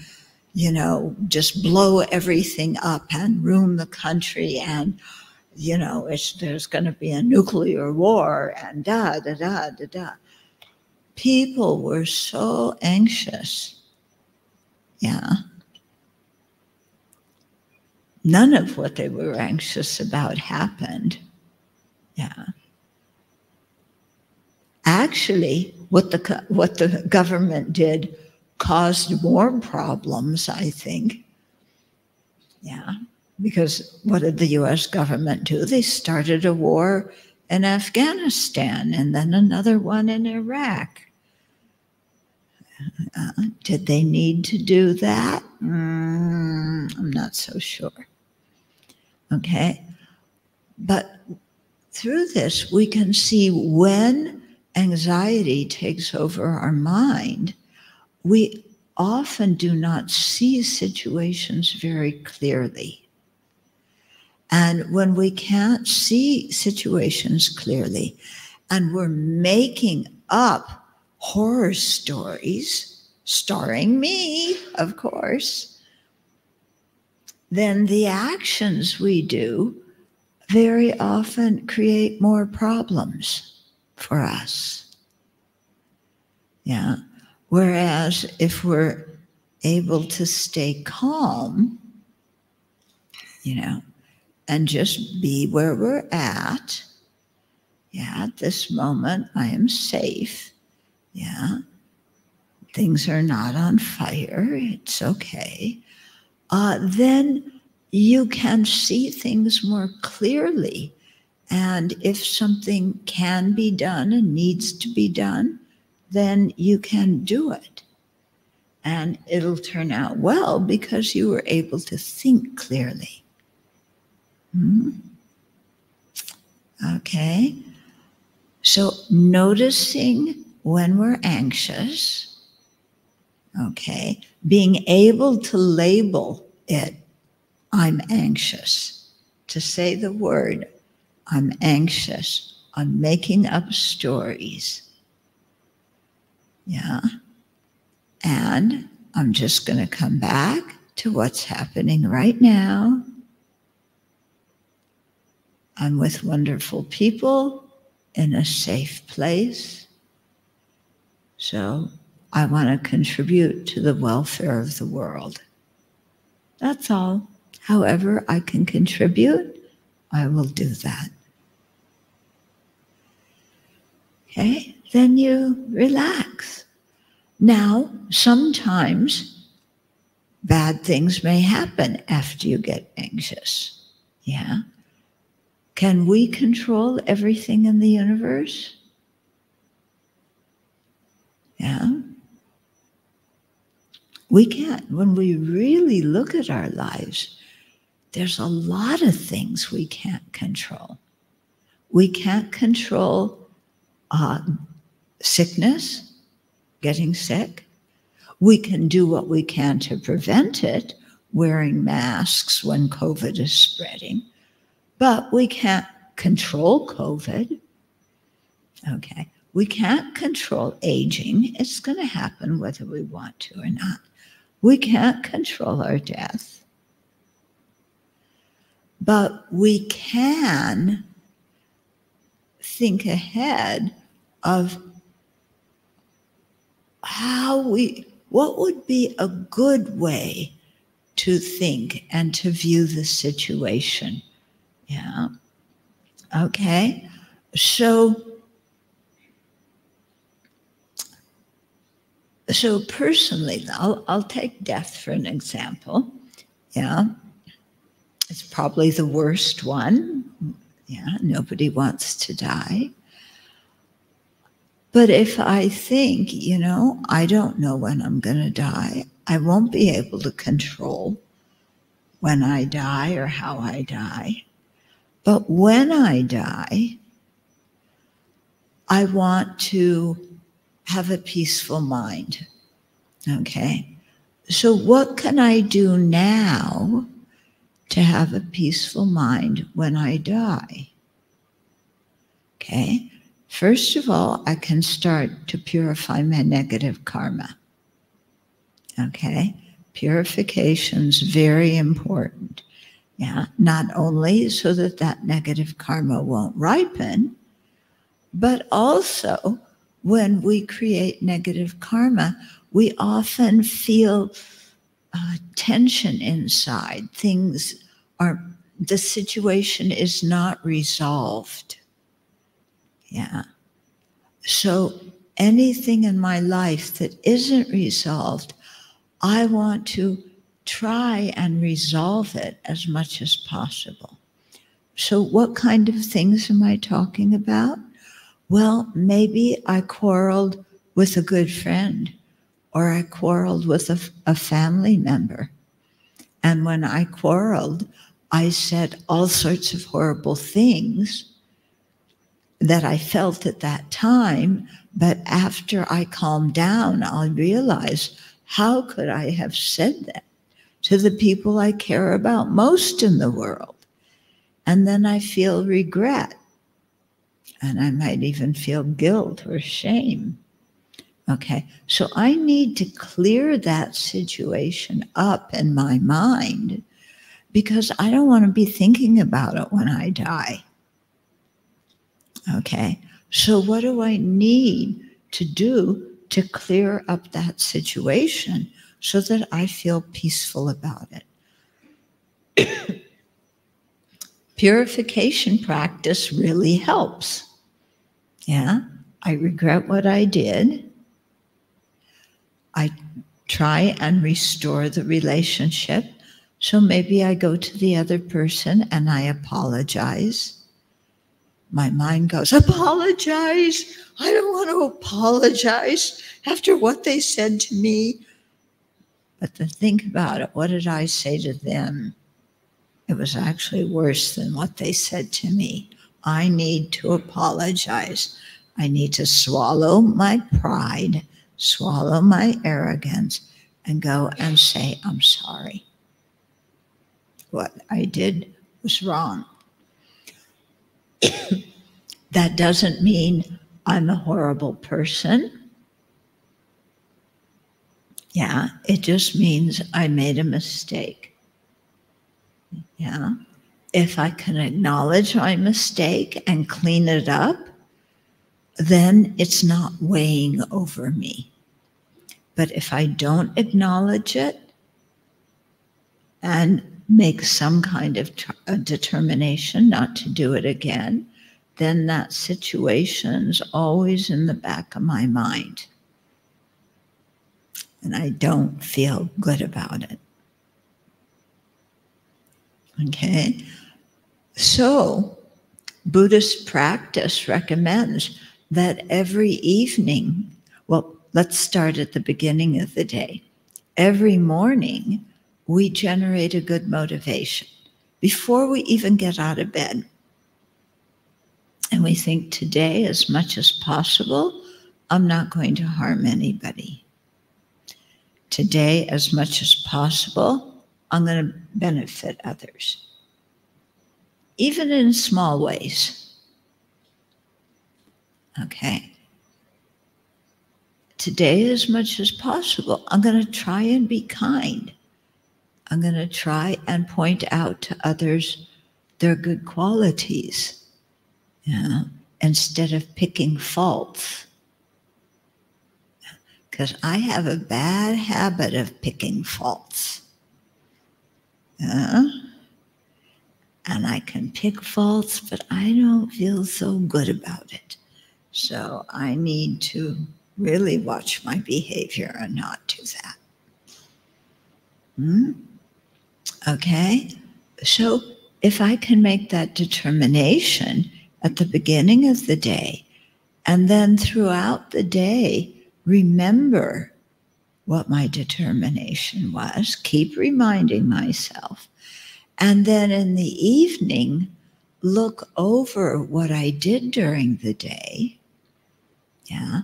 you know, just blow everything up and ruin the country, and, you know, there's going to be a nuclear war, and da, da, da, da, da. People were so anxious. Yeah. None of what they were anxious about happened. Yeah. Actually, what the government did caused more problems, I think. Yeah. Because what did the US government do? They started a war in Afghanistan and then another one in Iraq. Did they need to do that? I'm not so sure. Okay. But through this, we can see when anxiety takes over our mind, we often do not see situations very clearly. And when we can't see situations clearly, and we're making up horror stories, starring me, of course, then the actions we do very often create more problems for us. Yeah. Whereas if we're able to stay calm, you know, and just be where we're at, yeah, at this moment I am safe, yeah, things are not on fire, it's okay, then you can see things more clearly. And if something can be done and needs to be done, then you can do it. And it'll turn out well because you were able to think clearly. Okay. So noticing when we're anxious, okay, being able to label it, I'm anxious, to say the word, I'm anxious, I'm making up stories. Yeah. And I'm just going to come back to what's happening right now. I'm with wonderful people in a safe place. So I want to contribute to the welfare of the world. That's all. However I can contribute, I will do that. Okay, then you relax. Now, sometimes bad things may happen after you get anxious. Yeah. Can we control everything in the universe? Yeah. We can't. When we really look at our lives, there's a lot of things we can't control. We can't control sickness, getting sick. We can do what we can to prevent it, wearing masks when COVID is spreading, but we can't control COVID. Okay. We can't control aging. It's going to happen whether we want to or not. We can't control our death. But we can think ahead of what would be a good way to think and to view the situation. Yeah. Okay. So personally, I'll take death for an example. Yeah. It's probably the worst one. Yeah. Nobody wants to die. But if I think, you know, I don't know when I'm going to die, I won't be able to control when I die or how I die. But when I die, I want to have a peaceful mind. Okay. So what can I do now to have a peaceful mind when I die? Okay. First of all, I can start to purify my negative karma. Okay. Purification's very important. Yeah, not only so that that negative karma won't ripen, but also when we create negative karma, we often feel tension inside. The situation is not resolved. Yeah. So anything in my life that isn't resolved, I want to try and resolve it as much as possible. So what kind of things am I talking about? Well, maybe I quarreled with a good friend, or I quarreled with a family member. And when I quarreled, I said all sorts of horrible things that I felt at that time, but after I calmed down, I realized, how could I have said that to the people I care about most in the world? And then I feel regret, and I might even feel guilt or shame. Okay, so I need to clear that situation up in my mind, because I don't want to be thinking about it when I die. Okay, so what do I need to do to clear up that situation so that I feel peaceful about it? Purification practice really helps. Yeah, I regret what I did. I try and restore the relationship. So maybe I go to the other person and I apologize. My mind goes, apologize? I don't want to apologize after what they said to me. But to think about it, what did I say to them? It was actually worse than what they said to me. I need to apologize. I need to swallow my pride, swallow my arrogance, and go and say, I'm sorry. What I did was wrong. That doesn't mean I'm a horrible person. Yeah, it just means I made a mistake. Yeah, if I can acknowledge my mistake and clean it up, then it's not weighing over me. But if I don't acknowledge it and make some kind of a determination not to do it again, then that situation's always in the back of my mind. And I don't feel good about it. Okay? So, Buddhist practice recommends that every evening, well, let's start at the beginning of the day. Every morning, we generate a good motivation before we even get out of bed. And we think, today, as much as possible, I'm not going to harm anybody. Today, as much as possible, I'm going to benefit others, even in small ways. Okay. Today, as much as possible, I'm going to try and be kind. I'm going to try and point out to others their good qualities, instead of picking faults. Because I have a bad habit of picking faults. And I can pick faults, but I don't feel so good about it. So I need to really watch my behavior and not do that. Okay? So if I can make that determination at the beginning of the day, and then throughout the day, remember what my determination was, keep reminding myself, and then in the evening, look over what I did during the day. Yeah.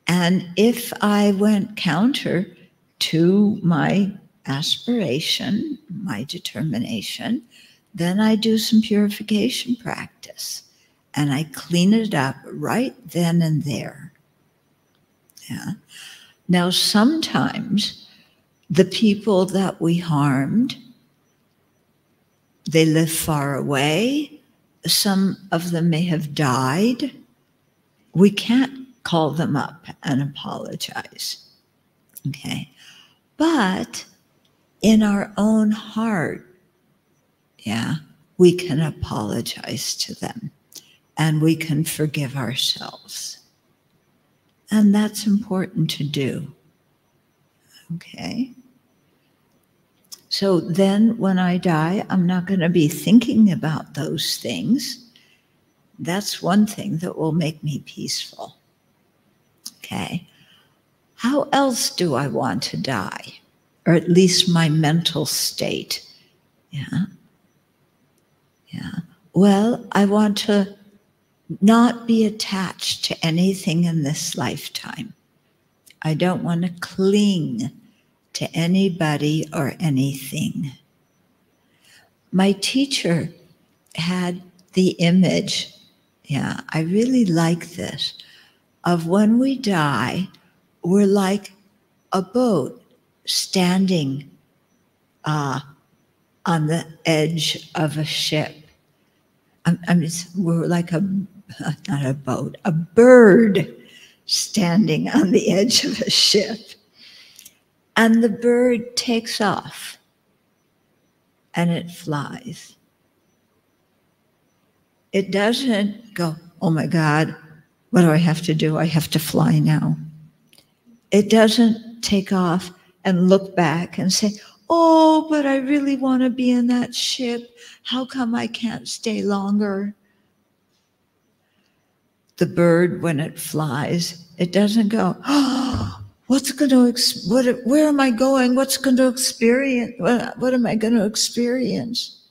And if I went counter to my aspiration, my determination, then I do some purification practice and I clean it up right then and there. Yeah. Now, sometimes The people that we harmed, they live far away. Some of them may have died. We can't call them up and apologize. Okay. But in our own heart, yeah, we can apologize to them and we can forgive ourselves. And that's important to do. Okay. So then when I die, I'm not going to be thinking about those things. That's one thing that will make me peaceful. Okay. How else do I want to die? Or at least my mental state. Yeah. Yeah. Well, I want to not be attached to anything in this lifetime. I don't want to cling to anybody or anything. My teacher had the image, yeah, I really like this, of when we die, we're like a boat standing on the edge of a ship. We're like not a boat, a bird standing on the edge of a ship. And the bird takes off and it flies. It doesn't go, oh my God, what do I have to do? I have to fly now. It doesn't take off and look back and say, oh, but I really want to be in that ship. How come I can't stay longer? The bird, when it flies, it doesn't go, oh, where am I going? What's going to experience? What am I going to experience?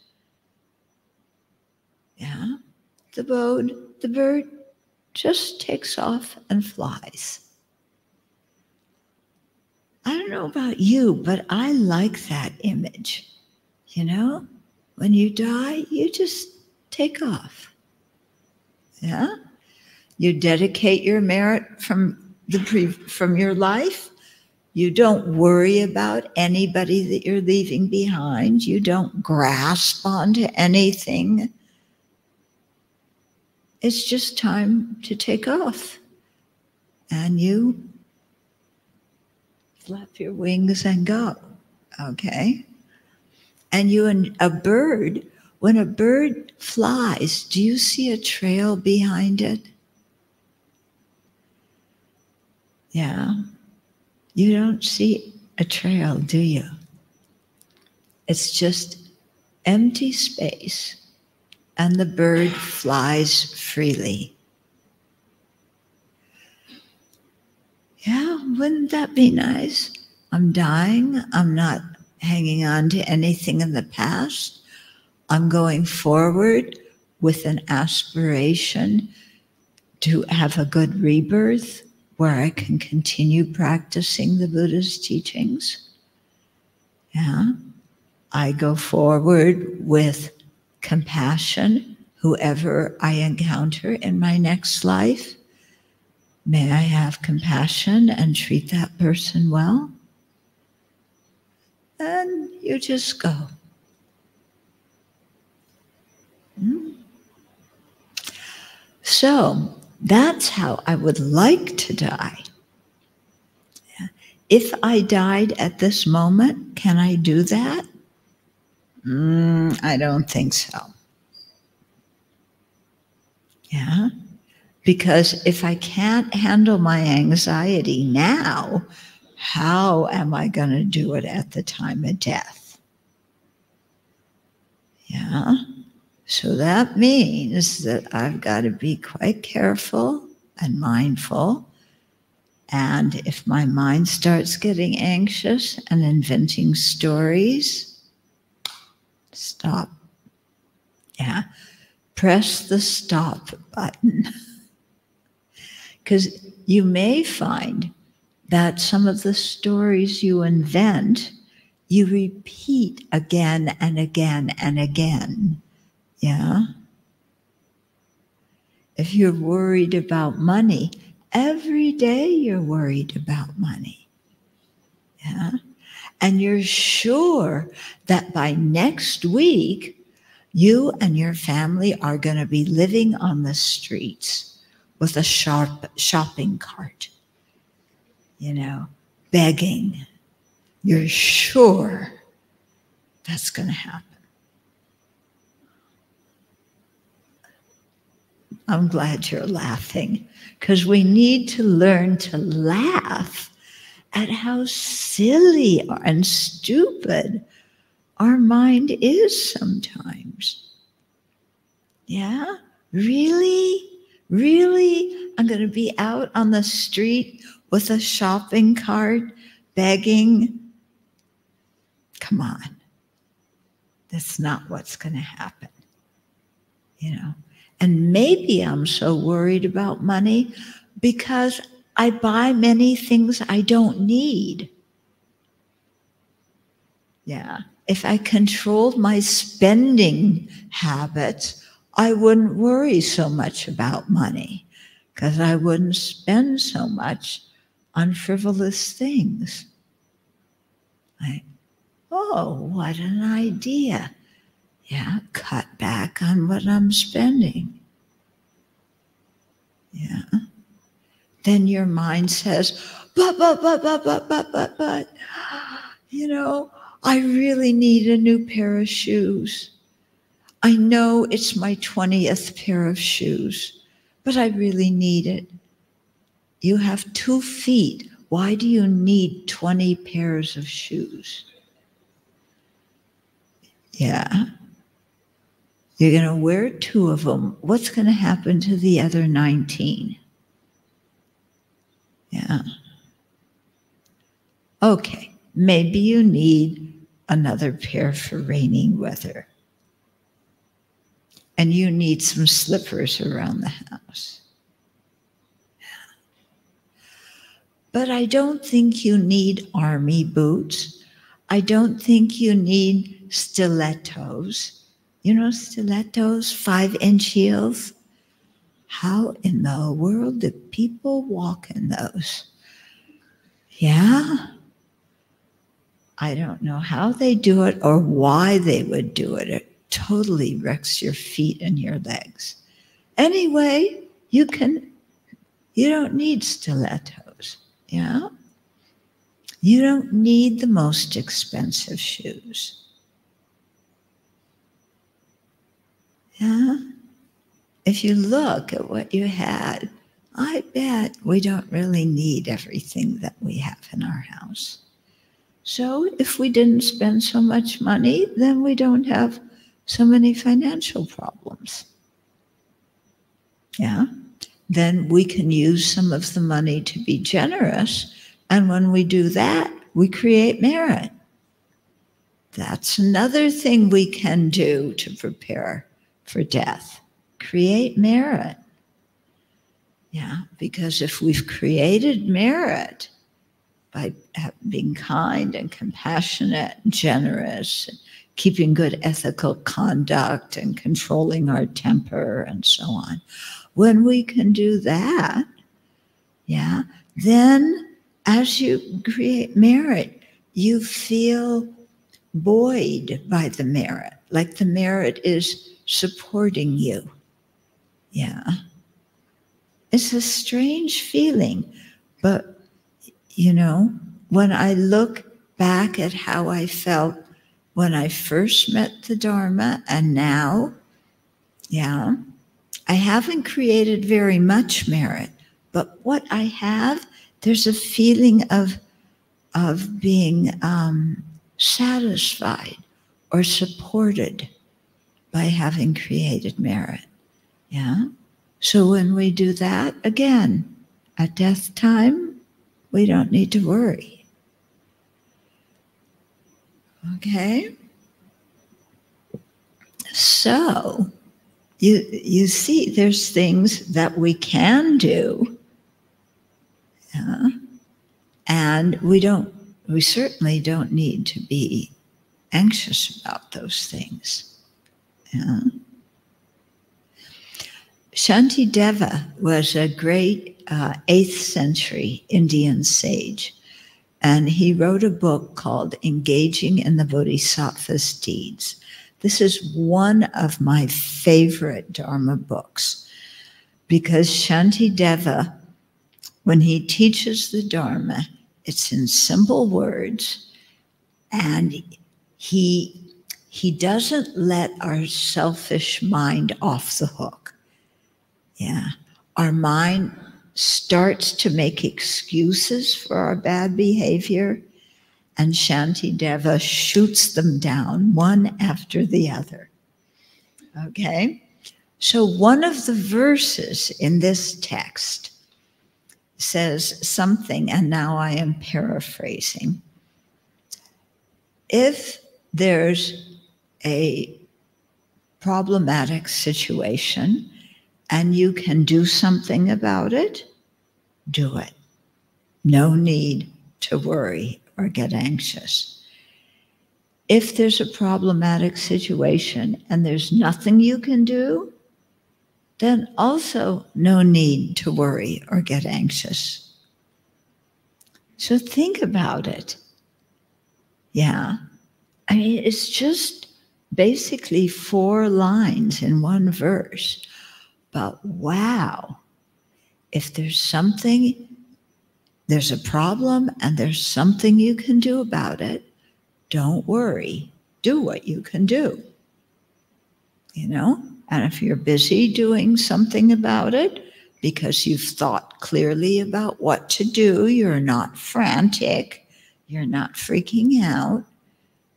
Yeah, the bird just takes off and flies. I don't know about you, but I like that image. You know, when you die, you just take off. Yeah, you dedicate your merit from your life. You don't worry about anybody that you're leaving behind. You don't grasp onto anything. It's just time to take off. And you flap your wings and go, okay? And a bird, when a bird flies, do you see a trail behind it? Yeah. You don't see a trail, do you? It's just empty space, and the bird flies freely. Yeah, wouldn't that be nice? I'm dying. I'm not hanging on to anything in the past. I'm going forward with an aspiration to have a good rebirth where I can continue practicing the Buddha's teachings. Yeah. I go forward with compassion, whoever I encounter in my next life. May I have compassion and treat that person well? And you just go. So that's how I would like to die. If I died at this moment, can I do that? I don't think so. Yeah. Because if I can't handle my anxiety now, how am I going to do it at the time of death? Yeah. So that means that I've got to be quite careful and mindful. And if my mind starts getting anxious and inventing stories, stop. Yeah. Press the stop button. Because you may find that some of the stories you invent, you repeat again and again and again. Yeah. If you're worried about money, every day you're worried about money. Yeah. And you're sure that by next week, you and your family are going to be living on the streets with a shopping cart, begging. You're sure that's going to happen. I'm glad you're laughing, because we need to learn to laugh at how silly and stupid our mind is sometimes. Yeah? Really? Really? I'm going to be out on the street with a shopping cart begging? Come on. That's not what's going to happen. And maybe I'm so worried about money because I buy many things I don't need. Yeah. If I controlled my spending habits, I wouldn't worry so much about money because I wouldn't spend so much on frivolous things. Oh, what an idea. Yeah, cut back on what I'm spending. Yeah. Then your mind says, but, I really need a new pair of shoes. I know it's my 20th pair of shoes, but I really need it. You have 2 feet. Why do you need 20 pairs of shoes? Yeah. You're going to wear 2 of them. What's going to happen to the other 19? Yeah. Okay. Maybe you need another pair for rainy weather. And you need some slippers around the house. Yeah. But I don't think you need army boots. I don't think you need stilettos. Stilettos, 5-inch heels. How in the world do people walk in those? Yeah? I don't know how they do it or why they would do it. It totally wrecks your feet and your legs. Anyway, you don't need stilettos. Yeah? You don't need the most expensive shoes. Yeah? If you look at what you had, I bet we don't really need everything that we have in our house. So if we didn't spend so much money, then we don't have so many financial problems. Yeah? Then we can use some of the money to be generous. And when we do that, we create merit. That's another thing we can do to prepare for death. Create merit. Yeah, because if we've created merit by being kind and compassionate and generous, and keeping good ethical conduct and controlling our temper and so on, when we can do that, yeah, then as you create merit, you feel buoyed by the merit, like the merit is supporting you. Yeah. It's a strange feeling, but, when I look back at how I felt when I first met the Dharma and now, yeah, I haven't created very much merit, but what I have, there's a feeling of being satisfied or supported by having created merit. Yeah. So when we do that, again, at death time, we don't need to worry. Okay? So you see, there's things that we can do, yeah, and we certainly don't need to be anxious about those things. Yeah. Shantideva was a great 8th century Indian sage, and he wrote a book called Engaging in the Bodhisattva's Deeds. This is one of my favorite Dharma books because Shantideva, when he teaches the Dharma, it's in simple words, and he doesn't let our selfish mind off the hook. Yeah, our mind starts to make excuses for our bad behavior, and Shantideva shoots them down one after the other. Okay? So one of the verses in this text says something, and now I am paraphrasing. If there's a problematic situation and you can do something about it, do it. No need to worry or get anxious. If there's a problematic situation and there's nothing you can do, then also no need to worry or get anxious. So think about it. Yeah. I mean, it's just basically 4 lines in one verse. But wow, if there's something, there's a problem and there's something you can do about it, don't worry. Do what you can do. You know? And if you're busy doing something about it because you've thought clearly about what to do, you're not frantic, you're not freaking out,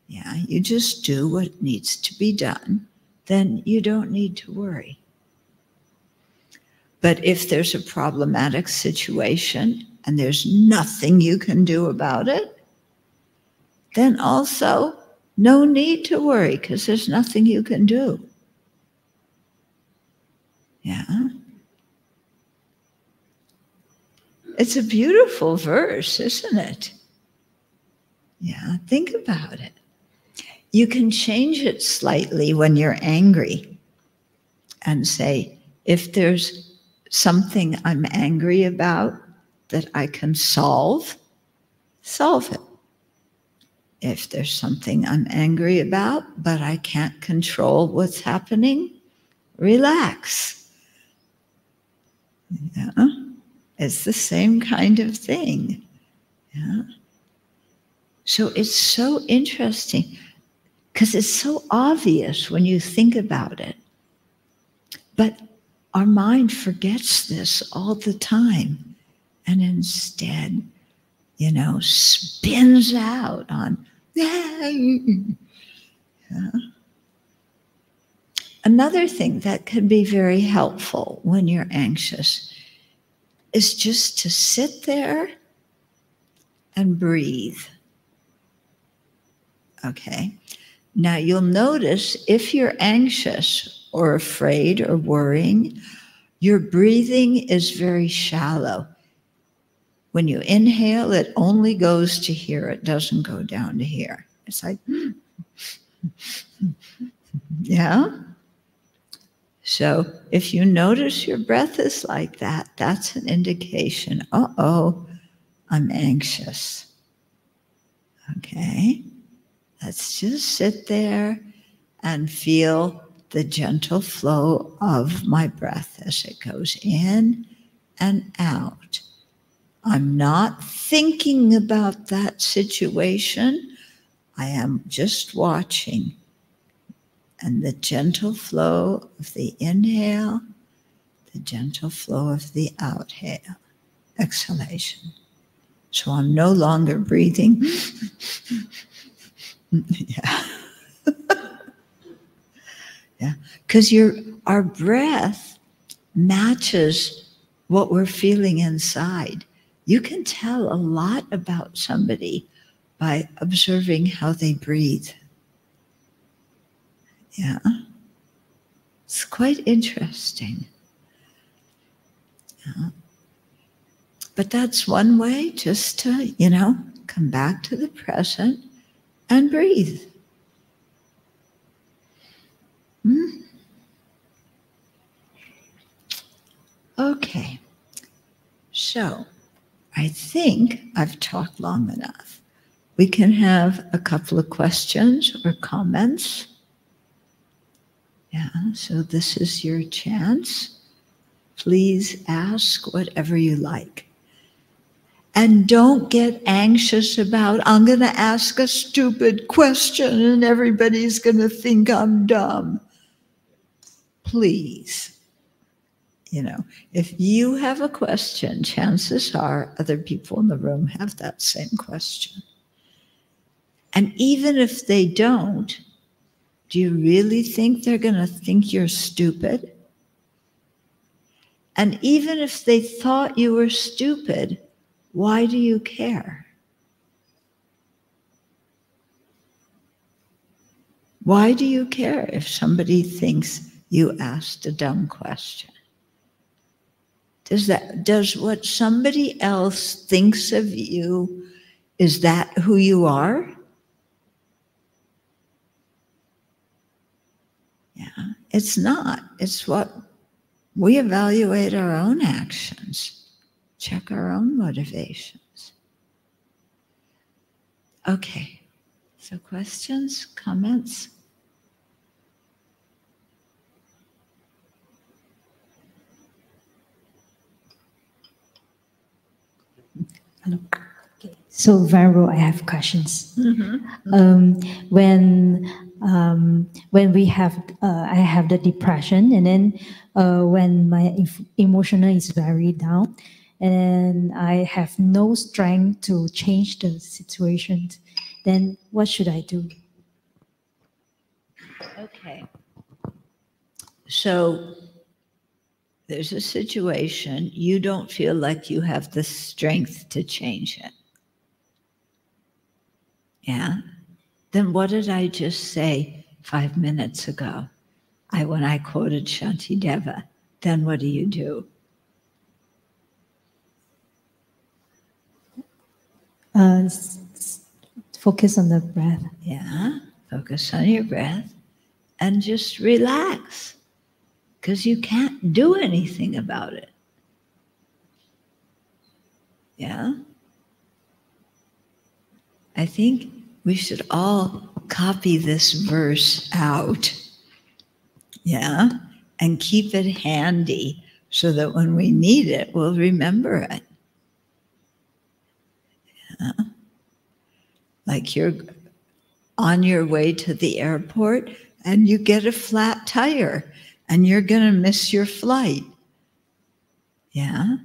yeah, you just do what needs to be done, then you don't need to worry. But if there's a problematic situation and there's nothing you can do about it, then also no need to worry because there's nothing you can do. Yeah. It's a beautiful verse, isn't it? Yeah, think about it. You can change it slightly when you're angry and say, if there's something I'm angry about that I can solve, solve it. If there's something I'm angry about, but I can't control what's happening, relax. Yeah. It's the same kind of thing. Yeah. So it's so interesting because it's so obvious when you think about it. But our mind forgets this all the time and instead, you know, spins out on. Yeah. Another thing that can be very helpful when you're anxious is just to sit there and breathe. Okay. Now you'll notice if you're anxious or afraid or worrying, your breathing is very shallow. When you inhale, it only goes to here. It doesn't go down to here. It's like, yeah. So if you notice your breath is like that, that's an indication, uh-oh, I'm anxious. Okay. Let's just sit there and feel the gentle flow of my breath as it goes in and out. I'm not thinking about that situation. I am just watching. And the gentle flow of the inhale, the gentle flow of the exhalation. So I'm no longer breathing. Yeah. Yeah. Because our breath matches what we're feeling inside. You can tell a lot about somebody by observing how they breathe. Yeah. It's quite interesting. Yeah. But that's one way just to, you know, come back to the present and breathe. Okay. So I think I've talked long enough. We can have a couple of questions or comments. Yeah, so this is your chance. Please ask whatever you like. And don't get anxious about, I'm going to ask a stupid question and everybody's going to think I'm dumb. Please. You know, if you have a question, chances are other people in the room have that same question. And even if they don't, do you really think they're going to think you're stupid? And even if they thought you were stupid, why do you care? Why do you care if somebody thinks you asked a dumb question? Does what somebody else thinks of you, is that who you are? Yeah, it's not. It's what we evaluate our own actions, check our own motivations. Okay, so questions, comments? Hello. Okay. So, Venerable, I have questions. When we have, I have the depression, and then when my emotional is very down, and I have no strength to change the situation, then what should I do? Okay. So there's a situation, you don't feel like you have the strength to change it. Yeah? Then what did I just say 5 minutes ago? When I quoted Shantideva, then what do? Focus on the breath. Yeah, focus on your breath and just relax, because you can't do anything about it. Yeah? I think we should all copy this verse out, yeah, and keep it handy so that when we need it, we'll remember it. Yeah. Like you're on your way to the airport and you get a flat tire and you're going to miss your flight. Yeah.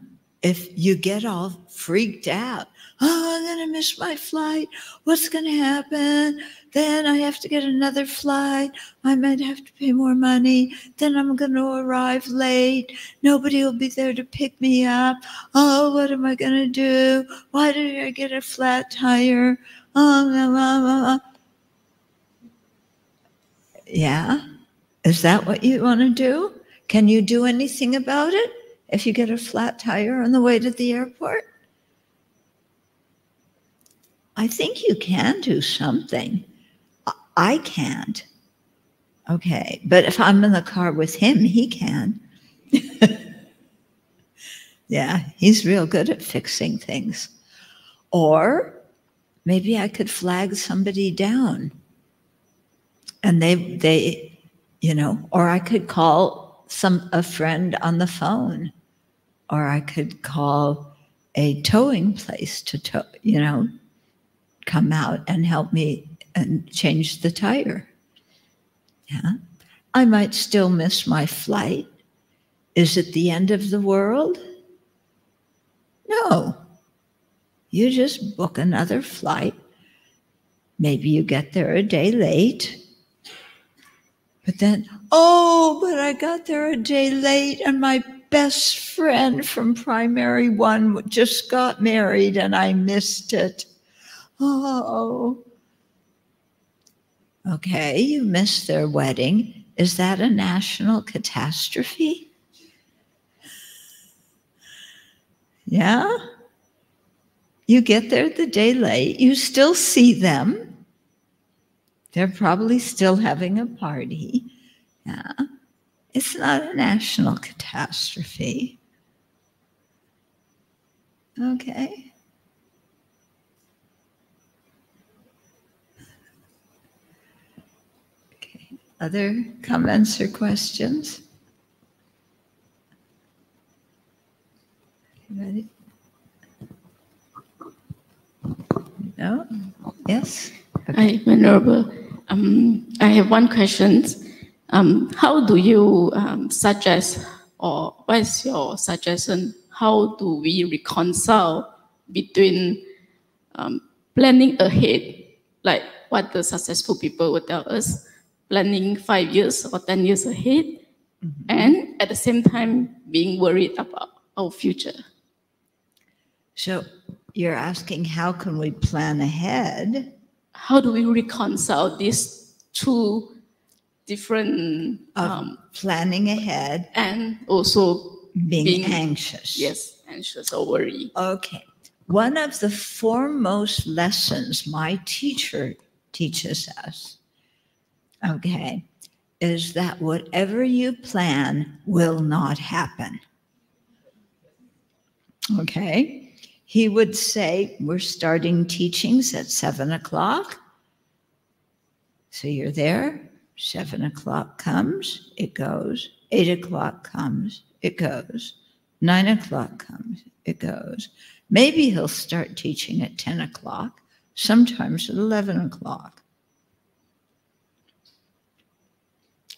If you get all freaked out, oh, I'm going to miss my flight. What's going to happen? Then I have to get another flight. I might have to pay more money. Then I'm going to arrive late. Nobody will be there to pick me up. Oh, what am I going to do? Why did I get a flat tire? Oh, yeah? Is that what you want to do? Can you do anything about it if you get a flat tire on the way to the airport? I think you can do something. I can't. Okay, but if I'm in the car with him, he can. Yeah, he's real good at fixing things. Or maybe I could flag somebody down. And they, you know, or I could call a friend on the phone, or I could call a towing place to tow, you know, come out and help me and change the tire. Yeah. I might still miss my flight. Is it the end of the world? No. You just book another flight. Maybe you get there a day late. But then, oh, but I got there a day late and my best friend from primary one just got married and I missed it. Oh. Okay, you missed their wedding. Is that a national catastrophe? Yeah? You get there the day late, you still see them. They're probably still having a party. Yeah. It's not a national catastrophe. Okay. Okay. Other comments or questions? Ready? No? Yes? Hi, Venerable. I have one question. How do you suggest, or what is your suggestion? How do we reconcile between planning ahead, like what the successful people would tell us, planning 5 years or 10 years ahead, and at the same time being worried about our future? So you're asking, how can we plan ahead? How do we reconcile these two different planning ahead and also being anxious? Yes, anxious or worried. Okay. One of the foremost lessons my teacher teaches us, okay, is that whatever you plan will not happen. Okay? He would say, we're starting teachings at 7 o'clock. So you're there, 7 o'clock comes, it goes. 8 o'clock comes, it goes. 9 o'clock comes, it goes. Maybe he'll start teaching at 10 o'clock, sometimes at 11 o'clock.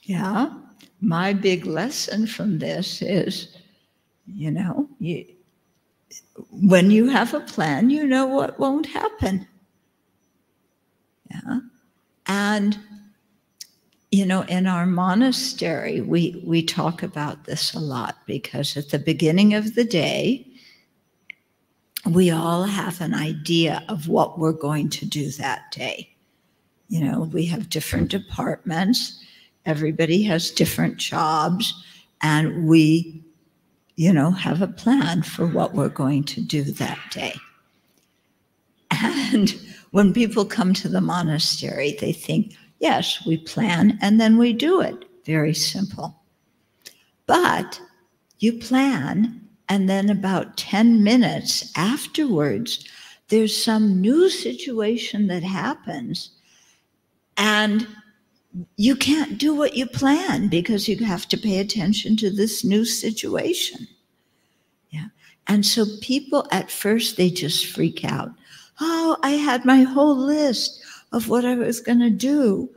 Yeah, my big lesson from this is, you know, when you have a plan, you know what won't happen. Yeah. And, you know, in our monastery, we talk about this a lot, because at the beginning of the day, we all have an idea of what we're going to do that day. You know, we have different departments, everybody has different jobs, and we, you know, have a plan for what we're going to do that day. And when people come to the monastery, they think, yes, we plan and then we do it. Very simple. But you plan, and then about 10 minutes afterwards, there's some new situation that happens, and you can't do what you planned because you have to pay attention to this new situation. Yeah. And so people at first, they just freak out. Oh, I had my whole list of what I was going to do,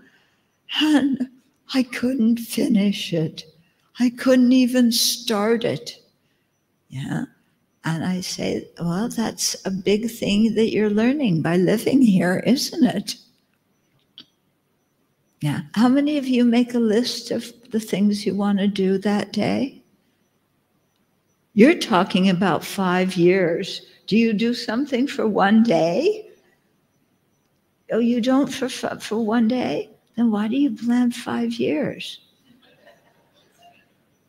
and I couldn't finish it. I couldn't even start it. Yeah. And I say, well, that's a big thing that you're learning by living here, isn't it? Yeah. How many of you make a list of the things you want to do that day? You're talking about 5 years. Do you do something for one day? Oh, you don't for one day? Then why do you plan 5 years?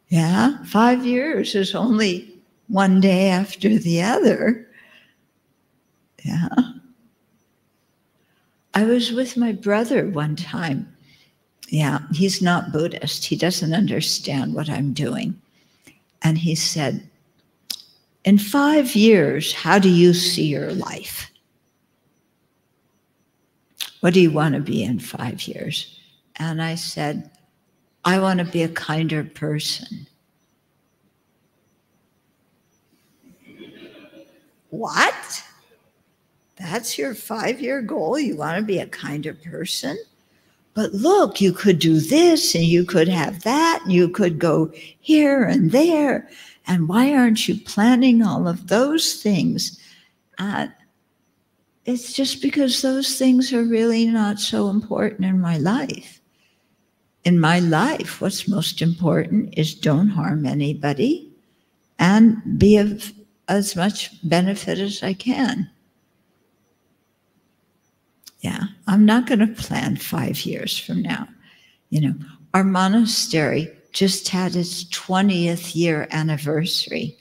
Yeah, 5 years is only one day after the other. Yeah. I was with my brother one time. Yeah, he's not Buddhist. He doesn't understand what I'm doing. And he said, in 5 years, how do you see your life? What do you want to be in 5 years? And I said, I want to be a kinder person. What? That's your 5-year goal? You want to be a kinder person? But look, you could do this and you could have that, and you could go here and there. And why aren't you planning all of those things? It's just because those things are really not so important in my life. In my life, what's most important is don't harm anybody and be of as much benefit as I can. Yeah, I'm not going to plan 5 years from now. You know, our monastery just had its 20th year anniversary.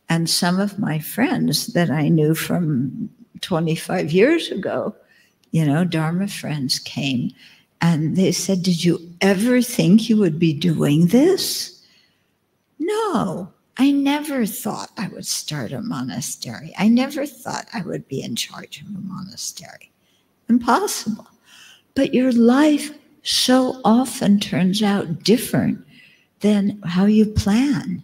And some of my friends that I knew from 25 years ago, you know, Dharma friends came and they said, did you ever think you would be doing this? No, I never thought I would start a monastery. I never thought I would be in charge of a monastery. Impossible. But your life so often turns out different than how you plan,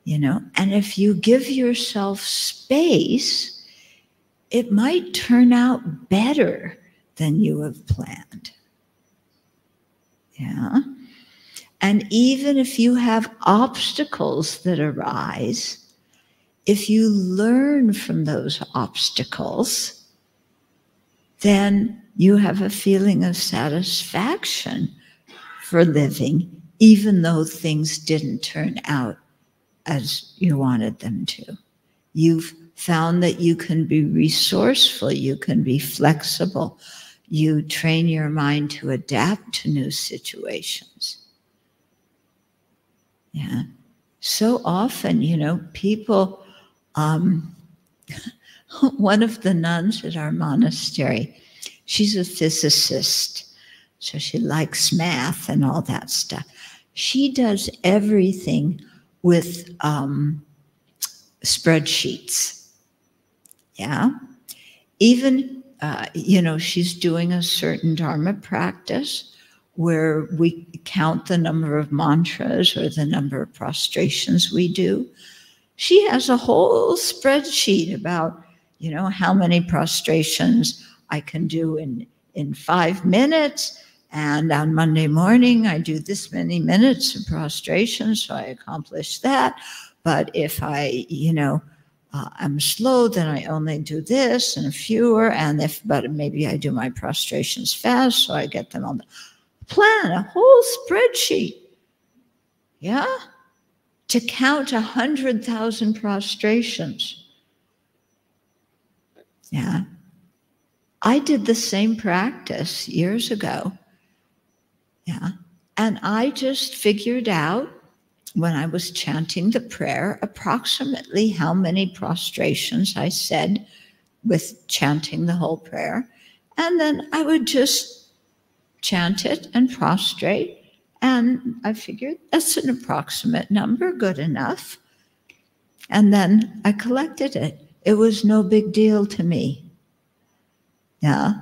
you know? And if you give yourself space, it might turn out better than you have planned. Yeah. And even if you have obstacles that arise, if you learn from those obstacles, then you have a feeling of satisfaction for living, even though things didn't turn out as you wanted them to. You've found that you can be resourceful, you can be flexible, you train your mind to adapt to new situations. Yeah. So often, you know, people, one of the nuns at our monastery, she's a physicist, so she likes math and all that stuff. She does everything with spreadsheets. Yeah. Even, you know, she's doing a certain Dharma practice where we count the number of mantras or the number of prostrations we do. She has a whole spreadsheet about, you know, how many prostrations I can do in 5 minutes. And on Monday morning, I do this many minutes of prostration, so I accomplish that. But if I, you know, I'm slow, then I only do this and fewer. But maybe I do my prostrations fast, so I get them on the plan, a whole spreadsheet. Yeah? To count 100,000 prostrations. Yeah. I did the same practice years ago. Yeah. And I just figured out when I was chanting the prayer approximately how many prostrations I said with chanting the whole prayer. And then I would just chant it and prostrate. And I figured that's an approximate number, good enough. And then I collected it. It was no big deal to me. Yeah.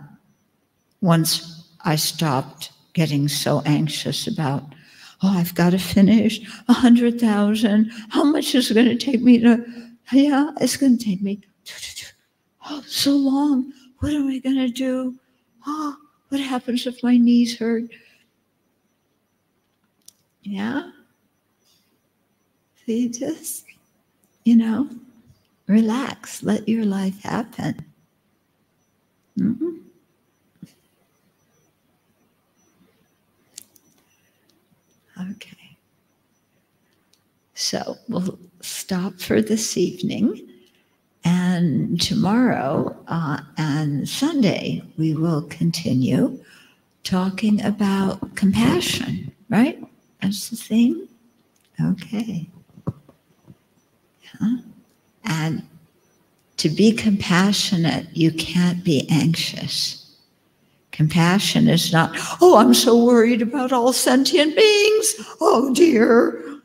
Once I stopped getting so anxious about, oh, I've got to finish 100,000. How much is it going to take me to, yeah, it's going to take me, oh, so long. What am I going to do? Oh, what happens if my knees hurt? Yeah. So you just, you know, relax, let your life happen. Mm-hmm. Okay. So we'll stop for this evening. And tomorrow and Sunday, we will continue talking about compassion, right? That's the theme? Okay. Yeah. And to be compassionate, you can't be anxious. Compassion is not, oh, I'm so worried about all sentient beings. Oh, dear.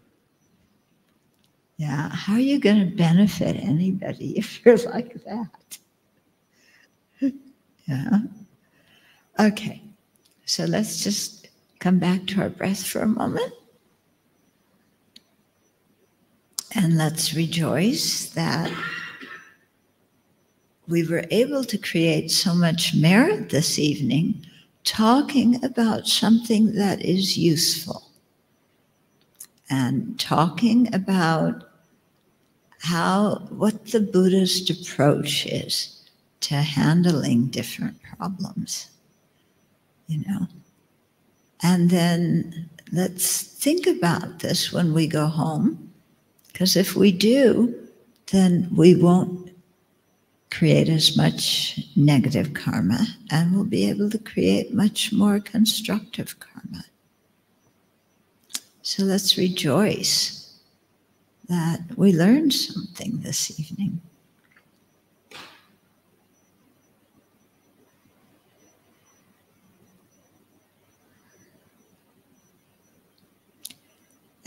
Yeah, how are you going to benefit anybody if you're like that? Yeah. Okay, so let's just come back to our breath for a moment. And let's rejoice that we were able to create so much merit this evening talking about something that is useful and talking about what the Buddhist approach is to handling different problems, you know. And then let's think about this when we go home, because if we do, then we won't create as much negative karma, and we'll be able to create much more constructive karma. So let's rejoice that we learned something this evening.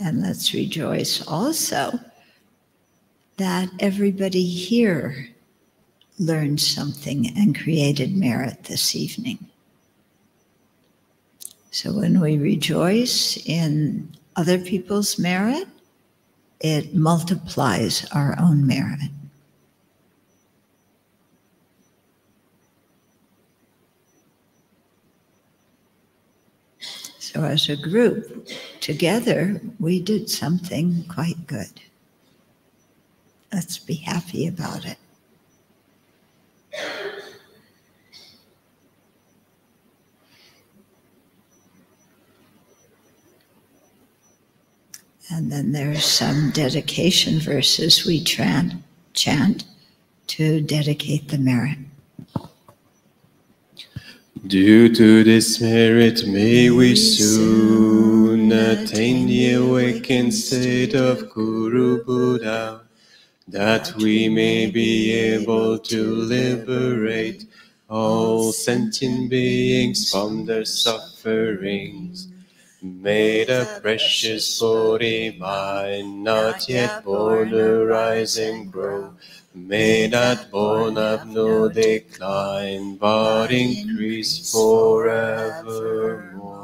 And let's rejoice also that everybody here learned something and created merit this evening. So when we rejoice in other people's merit, it multiplies our own merit. So as a group, together, we did something quite good. Let's be happy about it. And then there's some dedication verses we chant to dedicate the merit. Due to this merit, may we soon attain the awakened state of Guru Buddha, that we may be able to liberate all sentient beings from their sufferings. May the precious Bodhi mind not yet born arise and grow. May that born have no decline, but increase forevermore.